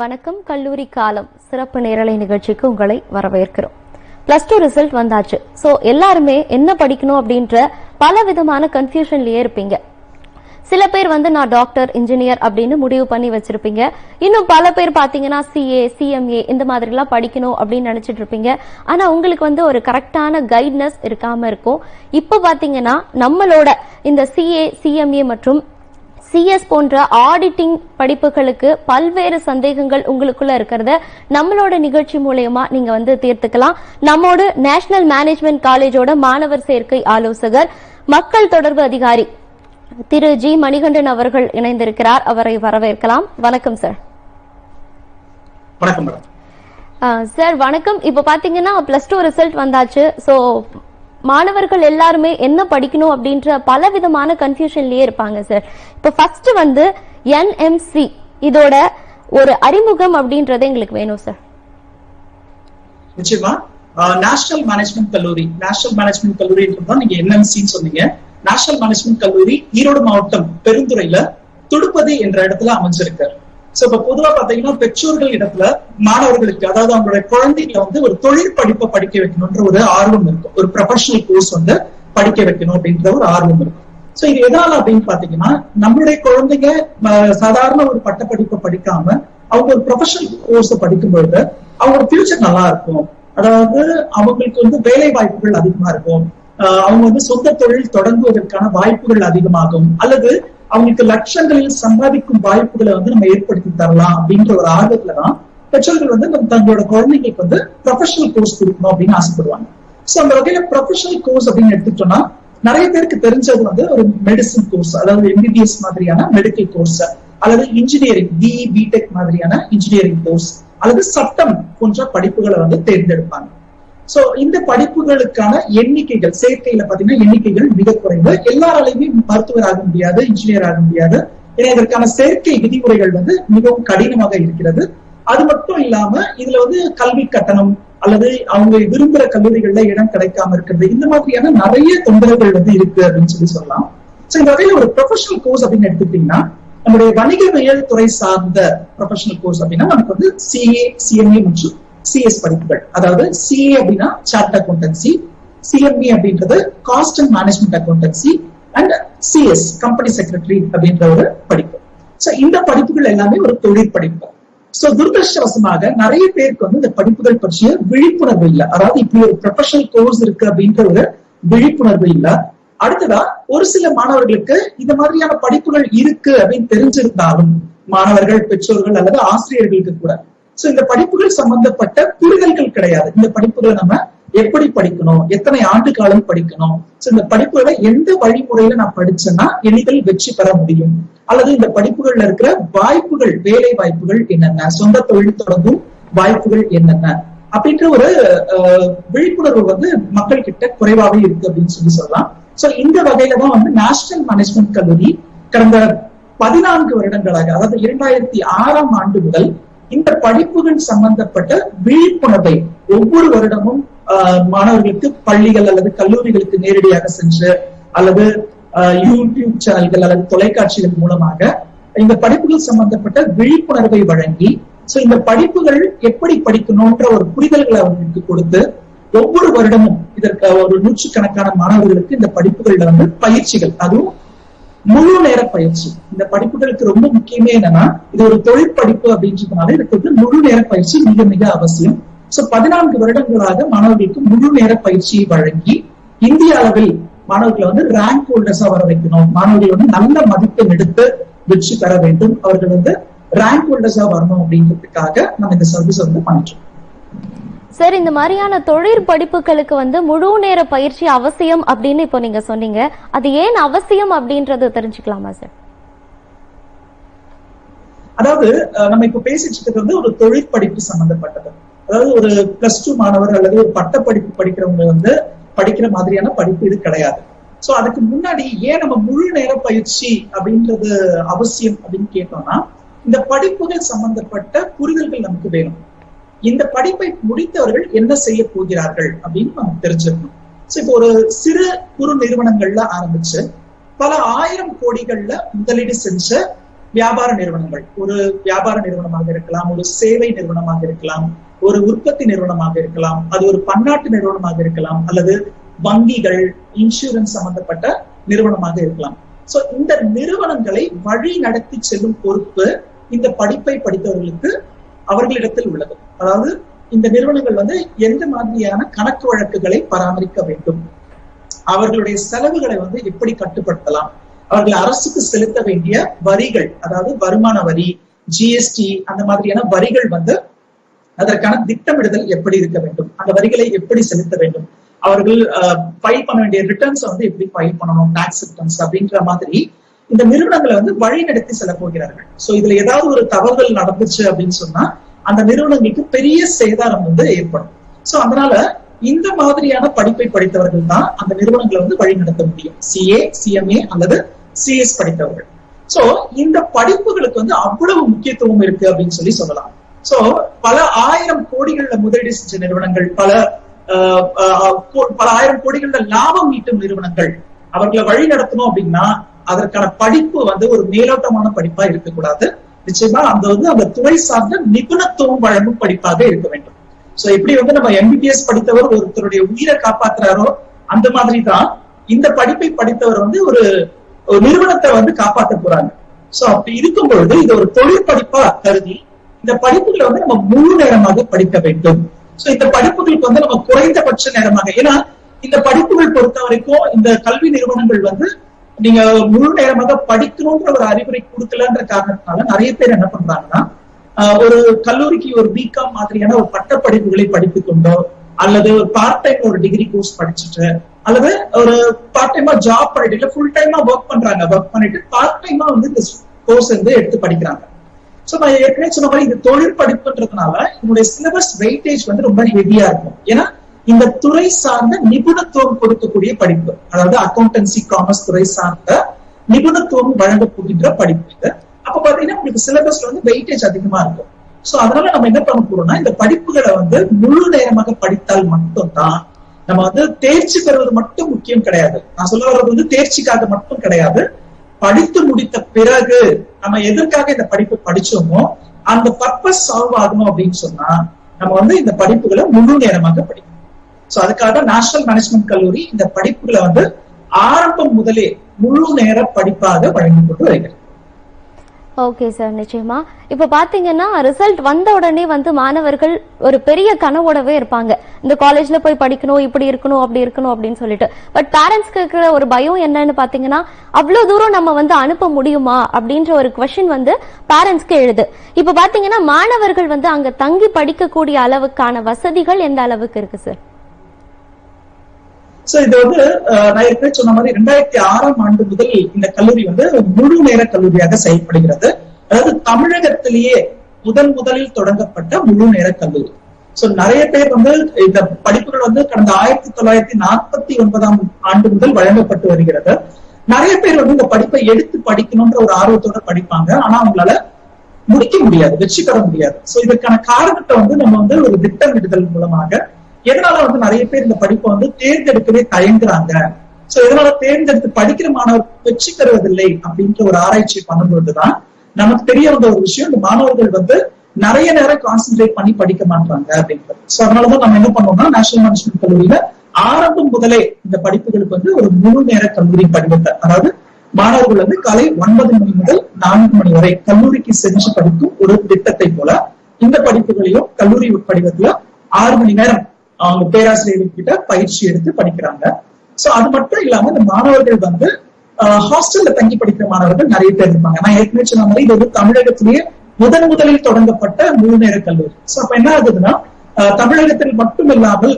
வணக்கம். கல்லூரி காலம் சிறப்பு நேரலை நிகழ்ச்சிக்கு உங்களை வரவேற்கிறோம். +2 ரிசல்ட் வந்தாச்சு. சோ எல்லாருமே என்ன படிக்கணும் அப்படின்ற பல விதமான கன்ஃபியூஷன்லயே இருப்பீங்க. சில பேர் நான் டாக்டர், இன்ஜினியர் அப்படின்னு முடிவு பண்ணி வச்சிருப்பீங்க. இன்னும் பல பேர் பாத்தீங்கன்னா CA, CMA இந்த மாதிரி எல்லாம் படிக்கணும் அப்படின்னு நினைச்சிட்டு இருப்பீங்க. ஆனா உங்களுக்கு ஒரு கரெக்டான கைட்னஸ் இருக்காம இருக்கும். இப்ப பாத்தீங்கன்னா நம்மளோட இந்த CA, CMA மற்றும் CS போன்ற ஆடிட்டிங் படிப்புகளுக்கு பல்வேறு சந்தேகங்கள் உங்களுக்குள்ள இருக்கிறத நம்மளோட நிகழ்ச்சி மூலமா நீங்க தீர்த்துக்கலாம். நம்மோடு நேஷனல் மேனேஜ்மெண்ட் காலேஜோட மாணவர் சேர்க்கை ஆலோசகர், மக்கள் தொடர்பு அதிகாரி திரு ஜி மணிகண்டன் அவர்கள் இணைந்திருக்கிறார். அவரை வரவேற்கலாம். வணக்கம் சார். வணக்கம் சார். வணக்கம். இப்ப பாத்தீங்கன்னா +2 ரிசல்ட் வந்தாச்சு. சோ மாணவர்கள் எல்லாருமே என்ன படிக்கணும் அப்படின்ற பல விதமான கன்ஃபியூஷன்லயே இருப்பாங்க சார். இப்ப ஃபர்ஸ்ட் NMC இதோட ஒரு அறிமுகம் அப்படின்றது எங்களுக்கு வேணும் சார். நிச்சயமா நேஷனல் மேனேஜ்மெண்ட் கல்லூரி நீங்க NMC சொன்னீங்க. நேஷனல் மேனேஜ்மெண்ட் கல்லூரி ஈரோடு மாவட்டம் பெருந்துறையில துடுப்பதி என்ற இடத்துல அமைஞ்சிருக்காரு. சோ இப்ப பொதுவா பாத்தீங்கன்னா பெற்றோர்கள் இடத்துல மாணவர்களுக்கு, அதாவது அவங்களுடைய குழந்தைகளை ஒரு தொழில் படிப்பை படிக்க வைக்கணும்ன்ற ஒரு ஆர்வம் இருக்கும். ஒரு ப்ரொஃபஷனல் கோர்ஸ் படிக்க வைக்கணும் அப்படின்ற ஒரு ஆர்வம் இருக்கும். சோ இது எதனால அப்படின்னு பாத்தீங்கன்னா, நம்மளுடைய குழந்தைங்க சாதாரண ஒரு பட்ட படிப்பை படிக்காம அவங்க ஒரு ப்ரொஃபஷனல் கோர்ஸ் படிக்கும்பொழுது அவங்களோட ஃபியூச்சர் நல்லா இருக்கும். அதாவது அவங்களுக்கு வேலை வாய்ப்புகள் அதிகமா இருக்கும். அவங்க சொந்த தொழில் தொடங்குவதற்கான வாய்ப்புகள் அதிகமாகும். அல்லது அவங்களுக்கு லட்சங்களில் சம்பாதிக்கும் வாய்ப்புகளை நம்ம ஏற்படுத்தி தரலாம் அப்படின்ற ஒரு ஆர்வத்துலதான் பெற்றோர்கள் தங்களோட குழந்தைங்களுக்கு ப்ரொஃபஷனல் கோர்ஸ் கொடுக்கணும் அப்படின்னு ஆசைப்படுவாங்க. சோ அந்த வகையில ப்ரொஃபஷனல் கோர்ஸ் அப்படின்னு எடுத்துட்டோம்னா, நிறைய பேருக்கு தெரிஞ்சது ஒரு மெடிசன் கோர்ஸ், அதாவது MBBS மாதிரியான மெடிக்கல் கோர்ஸ், அல்லது இன்ஜினியரிங் BE BTech மாதிரியான இன்ஜினியரிங் கோர்ஸ், அல்லது சட்டம் போன்ற படிப்புகளை தேர்ந்தெடுப்பாங்க. சோ இந்த படிப்புகளுக்கான எண்ணிக்கைகள், சேர்க்கையில பாத்தீங்கன்னா எண்ணிக்கைகள் மிக குறைவு. எல்லாராலையுமே மருத்துவர் ஆக முடியாது, இன்ஜினியர் ஆக முடியாது. ஏன்னா இதற்கான சேர்க்கை விதிமுறைகள் மிகவும் கடினமாக இருக்கிறது. அது மட்டும் இல்லாம இதுல கல்வி கட்டணம் அல்லது அவங்க விரும்புற கல்லூரிகள்ல இடம் கிடைக்காம இருக்கிறது, இந்த மாதிரியான நிறைய தொந்தரவுகள் இருக்கு அப்படின்னு சொல்லலாம். சோ இந்த வகையில ஒரு ப்ரொஃபஷனல் கோர்ஸ் அப்படின்னு எடுத்துக்கிட்டீங்கன்னா, நம்முடைய வணிகவியல் துறை சார்ந்த ப்ரொஃபஷனல் கோர்ஸ் அப்படின்னா நமக்கு CA, CMA மற்றும் CS படிப்புகள். அதாவது CA அப்படின்னா சார்ட் அக்கௌண்டன்சி, CMA அப்படின்றது cost and management accountancy, and CS company secretary அப்படின்ற ஒரு படிப்பு. சோ இந்த படிப்புகள் எல்லாமே ஒரு தொழில் படிப்பு. சோ துரதிருஷ்டவசமாக நிறைய பேருக்கு இந்த படிப்புகள் பற்றிய விழிப்புணர்வு இல்லை. அதாவது இப்படி ஒரு ப்ரொஃபஷனல் கோர்ஸ் இருக்கு அப்படின்ற ஒரு விழிப்புணர்வு இல்லை. அடுத்ததா ஒரு சில மாணவர்களுக்கு இந்த மாதிரியான படிப்புகள் இருக்கு அப்படின்னு தெரிஞ்சிருந்தாலும் மாணவர்கள், பெற்றோர்கள் அல்லது ஆசிரியர்களுக்கு கூட சோ இந்த படிப்புகள் சம்பந்தப்பட்ட புரிதல்கள் கிடையாது. இந்த படிப்புகளை நம்ம எப்படி படிக்கணும், எத்தனை ஆண்டு காலம் படிக்கணும், சோ இந்த படிப்புகளை எந்த வழிமுறையில நான் படிச்சேன்னா எளிதில் வெற்றி பெற முடியும், அல்லது இந்த படிப்புகள்ல இருக்கிற வாய்ப்புகள், வேலை வாய்ப்புகள் என்னென்ன, சொந்த தொழில் தொடங்கும் வாய்ப்புகள் என்னென்ன அப்படின்ற ஒரு விழிப்புணர்வு மக்கள் கிட்ட குறைவாகவே இருக்கு அப்படின்னு சொல்லலாம். சோ இந்த வகையில தான் நேஷனல் மேனேஜ்மெண்ட் கல்லூரி கடந்த 14 வருடங்களாக, அதாவது 2006ஆம் ஆண்டு முதல் இந்த படிப்புகள் சம்பந்தப்பட்ட விழிப்புணர்வை ஒவ்வொரு வருடமும் மாணவர்களுக்கு பள்ளிகள் அல்லது கல்லூரிகளுக்கு நேரடியாக சென்று, அல்லது யூடியூப் சேனல்கள் அல்லது தொலைக்காட்சிகள் மூலமாக இந்த படிப்புகள் சம்பந்தப்பட்ட விழிப்புணர்வை வழங்கி, சோ இந்த படிப்புகள் எப்படி படிக்கணும்ன்ற ஒரு புரிதல்களை அவர்களுக்கு கொடுத்து, ஒவ்வொரு வருடமும் இதற்கு ஒரு 100கணக்கான மாணவர்களுக்கு இந்த படிப்புகள்ல பயிற்சிகள், அதுவும் முழு நேர பயிற்சி. இந்த படிப்புகளுக்கு ரொம்ப முக்கியமே என்னன்னா, இது ஒரு தொழில் படிப்பு அப்படின்றதுனால இதுக்கு முழு நேர பயிற்சி மிக மிக அவசியம். சோ 14 வருடங்களாக மாணவர்களுக்கு முழு நேர பயிற்சியை வழங்கி இந்திய அளவில் மாணவர்களை ரேங்க் ஹோல்டர்ஸா வர வைக்கணும். மாணவர்கள் நல்ல மதிப்பெண் எடுத்து வெற்றி பெற வேண்டும். அவர்கள் ரேங்க் ஹோல்டர்ஸா வரணும் அப்படின்றதுக்காக நம்ம இந்த சர்வீஸ் பண்ணிட்டோம். சார், இந்த மாதிரியான தொழில் படிப்புகளுக்கு முழு நேர பயிற்சி அவசியம் அப்படின்னு இப்போ நீங்க சொன்னீங்க. அது ஏன் அவசியம் அப்படின்றது தெரிஞ்சுக்கலாமா சார்? அதாவது நம்ம இப்ப பேசிட்டு இருக்கிறது ஒரு தொழில் படிப்பு சம்பந்தப்பட்டது. அதாவது ஒரு +2 மாணவர் அல்லது ஒரு பட்ட படிப்பு படிக்கிறவங்க படிக்கிற மாதிரியான படிப்பு இது கிடையாது. சோ அதுக்கு முன்னாடி ஏன் நம்ம முழு நேர பயிற்சி அப்படின்றது அவசியம் அப்படின்னு கேட்டோம்னா, இந்த படிப்புகள் சம்பந்தப்பட்ட புரிதல்கள் நமக்கு வேணும். இந்த படிப்பை முடித்தவர்கள் என்ன செய்ய போகிறார்கள் அப்படின்னு நமக்கு தெரிஞ்சிருக்கணும். சோ இப்போ ஒரு சிறு குறு நிறுவனங்கள்ல ஆரம்பிச்சு பல 1000 கோடிகள்ல முதலீடு செஞ்ச வியாபார நிறுவனங்கள், ஒரு வியாபார நிறுவனமாக இருக்கலாம், ஒரு சேவை நிறுவனமாக இருக்கலாம், ஒரு உற்பத்தி நிறுவனமாக இருக்கலாம், அது ஒரு பன்னாட்டு நிறுவனமாக இருக்கலாம், அல்லது வங்கிகள், இன்சூரன்ஸ் சம்பந்தப்பட்ட நிறுவனமாக இருக்கலாம். சோ இந்த நிறுவனங்களை வழி நடத்தி செல்லும் பொறுப்பு இந்த படிப்பை படித்தவர்களுக்கு அவர்களிடத்தில் உள்ளது. அதாவது இந்த நிறுவனங்கள் எந்த மாதிரியான கணக்கு வழக்குகளை பராமரிக்க வேண்டும், அவர்களுடைய செலவுகளை எப்படி கட்டுப்படுத்தலாம், அவர்கள் அரசுக்கு செலுத்த வேண்டிய வரிகள், அதாவது வருமான வரி, ஜிஎஸ்டி, அந்த மாதிரியான வரிகள் அதற்கான திட்டமிடுதல் எப்படி இருக்க வேண்டும், அந்த வரிகளை எப்படி செலுத்த வேண்டும், அவர்கள் ஃபைல் பண்ண வேண்டிய ரிட்டர்ன்ஸ் எப்படி ஃபைல் பண்ணணும், டாக்ஸ் ரிட்டர்ன்ஸ் அப்படின்ற மாதிரி இந்த நிறுவனங்களை வழி நடத்தி செல்ல போகிறார்கள். சோ இதுல ஏதாவது ஒரு தவறுகள் நடந்துச்சு அப்படின்னு சொன்னா அந்த நிறுவனங்களுக்கு பெரிய சேதாரம் ஏற்படும். சோ அதனால இந்த மாதிரியான படிப்பை படித்தவர்கள் தான் அந்த நிறுவனங்களை வழி நடத்த முடியும். சிஏ, சிஎம்ஏ அல்லது சிஎஸ் படித்தவர்கள். சோ இந்த படிப்புகளுக்கு அவ்வளவு முக்கியத்துவம் இருக்கு அப்படின்னு சொல்லலாம். சோ பல ஆயிரம் கோடிகள்ல முதலீடு செஞ்ச நிறுவனங்கள், பல ஆயிரம் கோடிகள்ல லாபம் ஈட்டும் நிறுவனங்கள், அவர்களை வழி நடத்தணும் அப்படின்னா அதற்கான படிப்பு ஒரு மேலோட்டமான படிப்பா இருக்கக்கூடாது. நிச்சயமா அந்த துறை சார்ந்த நிபுணத்துவம் வழங்கும் படிப்பாக இருக்க வேண்டும். சோ எப்படி நம்ம எம்பிபிஎஸ் படித்தவர் ஒருத்தருடைய உயிரை காப்பாத்துறாரோ அந்த மாதிரி தான் இந்த படிப்பை படித்தவர் ஒரு நிறுவனத்தை காப்பாற்ற போறாங்க. சோ அப்படி இருக்கும் பொழுது இது ஒரு தொழில் படிப்பா கருதி இந்த படிப்புகளை நம்ம முழு நேரமாக படிக்க வேண்டும். சோ இந்த படிப்புகளுக்கு நம்ம குறைந்தபட்ச நேரமாக, ஏன்னா இந்த படிப்புகள் பொறுத்த வரைக்கும் இந்த கல்வி நிறுவனங்கள் நீங்க முழு நேரமாக படிக்கணும்ன்ற ஒரு அறிவுரை கொடுக்கலன்ற காரணத்தினால நிறைய பேர் என்ன பண்றாங்கன்னா ஒரு கல்லூரிக்கு ஒரு பிகாம் மாதிரியான ஒரு பட்ட படிப்புகளை படித்துக் கொண்டோ, அல்லது ஒரு பார்ட் டைம் ஒரு டிகிரி கோர்ஸ் படிச்சுட்டு, அல்லது ஒரு பார்ட் டைமா ஜாப் பண்ணிட்டு ஃபுல் டைமா ஒர்க் பண்றாங்க, ஒர்க் பண்ணிட்டு பார்ட் டைமா இந்த கோர்ஸ் எடுத்து படிக்கிறாங்க. சோ நான் ஏற்கனவே சொன்ன மாதிரி இது தொழில் படிப்புன்றதுனால என்னுடைய சிலபஸ் வெயிட்டேஜ் ரொம்ப ஹெவியா இருக்கும். ஏன்னா இந்த துறை சார்ந்த நிபுணத்துவம் கொடுக்கக்கூடிய படிப்பு, அதாவது அக்கௌண்டன்சி, காமர்ஸ் துறை சார்ந்த நிபுணத்துவம் வழங்க போகின்ற படிப்பு இது. அப்ப பாத்தீங்கன்னா உங்களுக்கு சிலபஸ்ல வெயிட்டேஜ் அதிகமா இருக்கும். சோ அதனால நம்ம என்ன பண்ண போறோம்னா இந்த படிப்புகளை முழு நேரமாக படித்தால் மட்டும்தான் நம்ம தேர்ச்சி பெறுவது மட்டும் முக்கியம் கிடையாது. நான் சொல்ல வர்றது தேர்ச்சிக்காக மட்டும் கிடையாது. படித்து முடித்த பிறகு நம்ம எதற்காக இந்த படிப்பு படிச்சோமோ அந்த பர்பஸ் சால்வ் ஆகணும் அப்படின்னு சொன்னா நம்ம இந்த படிப்புகளை முழு நேரமாக படிக்கணும். சோ அதுக்காக நேஷனல் மேனேஜ்மெண்ட் கல்லூரி இந்த படிப்புகளை ஆரம்பம் முதலே முழு நேர படிப்பாக வழங்கி கொண்டு வருகிறது. ஓகே சார், நிச்சயமா. இப்ப பாத்தீங்கன்னா ரிசல்ட் வந்த உடனே மாணவர்கள் ஒரு பெரிய கனவோடவே இருப்பாங்க, இந்த காலேஜ்ல போய் படிக்கணும், இப்படி இருக்கணும், அப்படி இருக்கணும் அப்படின்னு சொல்லிட்டு. பட் பேரண்ட்ஸ்க்கு இருக்கிற ஒரு பயம் என்னன்னு பாத்தீங்கன்னா அவ்வளவு தூரம் நம்ம அனுப்ப முடியுமா அப்படின்ற ஒரு கொஸ்டின் பேரண்ட்ஸ்க்கு எழுது. இப்ப பாத்தீங்கன்னா மாணவர்கள் அங்க தங்கி படிக்கக்கூடிய அளவுக்கான வசதிகள் எந்த அளவுக்கு இருக்கு சார்? சோ இது நான் ஏற்கனவே சொன்ன மாதிரி 2006ஆம் ஆண்டு முதல் இந்த கல்லூரி முழு நேர கல்லூரியாக செயல்படுகிறது. அதாவது தமிழகத்திலேயே முதலில் தொடங்கப்பட்ட முழு நேர கல்லூரி. சோ நிறைய பேர் இந்த படிப்புகள் கடந்த 1949ஆம் ஆண்டு முதல் வழங்கப்பட்டு வருகிறது. நிறைய பேர் இந்த படிப்பை எடுத்து படிக்கணும்ன்ற ஒரு ஆர்வத்தோட படிப்பாங்க. ஆனா அவங்களால முடிக்க முடியாது, வெற்றி பெற முடியாது. சோ இதற்கான காரணத்தை நம்ம ஒரு திட்டமிடுதல் மூலமாக எதனால நிறைய பேர் இந்த படிப்பை தேர்ந்தெடுக்கவே தயங்குறாங்க, சோ இதனால தேர்ந்தெடுத்து படிக்கிற மாணவர் வெற்றி பெறுவதில்லை அப்படின்ற ஒரு ஆராய்ச்சி பண்ணும்போதுதான் நமக்கு தெரிய வந்த ஒரு விஷயம், இந்த மாணவர்கள் நிறைய நேரம் கான்சென்ட்ரேட் பண்ணி படிக்க மாட்டாங்க அப்படின்றது. சோ அதனாலதான் நம்ம என்ன பண்ணோம்னா நேஷனல் மேனேஜ்மெண்ட் கல்லூரியில ஆரம்பம் முதலே இந்த படிப்புகளுக்கு ஒரு முழு நேர கல்லூரி படிவத்தை, அதாவது மாணவர்கள் காலை 9 மணி முதல் 4 மணி வரை கல்லூரிக்கு சென்று படிக்கும் ஒரு திட்டத்தை போல இந்த படிப்புகளையும் கல்லூரி படிவத்துல 6 மணி நேரம் அவங்க பேராசிரியர்கள் கிட்ட பயிற்சி எடுத்து படிக்கிறாங்க. சோ அது மட்டும் இல்லாம இந்த மாணவர்கள் ஹாஸ்டல்ல தங்கி படிக்கிற மாணவர்கள் நிறைய பேர் இருப்பாங்க. நான் ஏற்கனவே சொன்ன மாதிரி இது தமிழகத்திலேயே முதலில் தொடங்கப்பட்ட முழு நேர கல்லூரி. சோ அப்ப என்ன ஆகுதுன்னா தமிழகத்தில் மட்டும் இல்லாமல்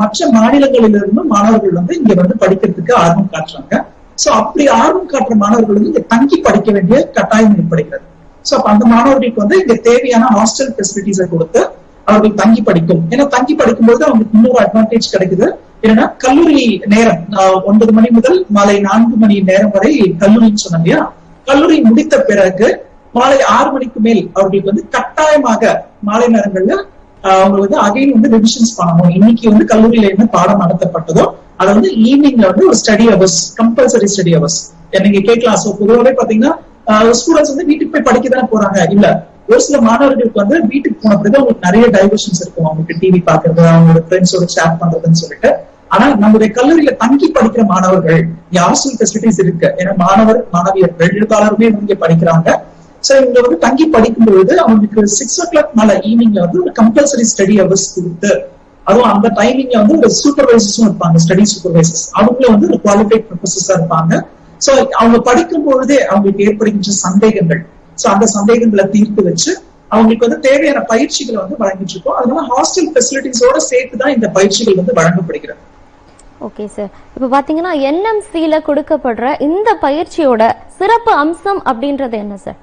மற்ற மாநிலங்களிலிருந்து மாணவர்கள் இங்க படிக்கிறதுக்கு ஆர்வம் காட்டுறாங்க. சோ அப்படி ஆர்வம் காட்டுற மாணவர்கள் இங்க தங்கி படிக்க வேண்டிய கட்டாயம் ஏற்படுகிறது. சோ அப்ப அந்த மாணவர்களுக்கு இங்க தேவையான ஹாஸ்டல் ஃபெசிலிட்டிஸை கொடுத்து அவர்கள் தங்கி படிக்கும். ஏன்னா தங்கி படிக்கும்போது அவங்களுக்கு இன்னொரு அட்வான்டேஜ் கிடைக்குது. ஏன்னா கல்லூரி நேரம் 9 மணி முதல் மாலை 4 மணி நேரம் வரை கல்லூரின்னு சொன்னோம் இல்லையா, கல்லூரி முடித்த பிறகு மாலை 6 மணிக்கு மேல் அவர்களுக்கு கட்டாயமாக மாலை நேரங்கள்ல அவங்க அகைன் ரிவிஷன்ஸ் பண்ணணும். இன்னைக்கு கல்லூரியில என்ன பாடம் நடத்தப்பட்டதோ அதை ஈவினிங்ல ஒரு study hours, compulsory study hours நீங்க கேட்கலாம். சோ பொதுவாகவே பாத்தீங்கன்னா ஸ்டூடெண்ட்ஸ் வந்து வீட்டுக்கு போய் படிக்க தானே போறாங்க. இல்ல, ஒரு சில மாணவர்களுக்கு வந்து வீட்டுக்கு போன பிறகு அவங்களுக்கு நிறைய டைவர்ஷன்ஸ் இருக்கும். அவங்களுக்கு டிவி பாக்குறது, அவங்களோட ஃப்ரெண்ட்ஸோட சேட் பண்றதுன்னு சொல்லிட்டு. ஆனா நம்முடைய கல்லூரியில தங்கி படிக்கிற மாணவர்கள் ஹாஸ்டல் ஃபெசிலிட்டிஸ் இருக்கு. ஏன்னா மாணவர் மாணவியர்கள் எல்லாருமே இங்க படிக்கிறாங்க. சோ இவங்க வந்து தங்கி படிக்கும் பொழுது அவங்களுக்கு 6 o'clock மேல ஈவினிங்ல வந்து ஒரு கம்பல்சரி ஸ்டடி ஹவர்ஸ் கொடுத்து, அதுவும் அந்த டைமிங்ல வந்து ஒரு சூப்பர்வைசர்ஸும் இருப்பாங்க, ஸ்டடி சூப்பர்வைசர்ஸ். அவங்களும் வந்து ஒரு குவாலிஃபைட் ப்ரொஃபசர்ஸா இருப்பாங்க. சோ அவங்க படிக்கும் பொழுதே அவங்களுக்கு ஏற்படுகின்ற சந்தேகங்கள், சோ அந்த சந்தேகங்களை தீர்த்து வச்சு அவங்களுக்கு வந்து தேவையான பயிற்சிகளை வந்து வழங்கிட்டு இருக்கோம். அதனால ஹாஸ்டல் ஃபெசிலிட்டிஸோட சேர்த்து தான் இந்த பயிற்சிகள் வந்து வழங்கப்படுகிறது. ஓகே சார், இப்ப பாத்தீங்கன்னா என்எம்சில கொடுக்கப்படுற இந்த பயிற்சியோட சிறப்பு அம்சம் அப்படின்றது என்ன சார்?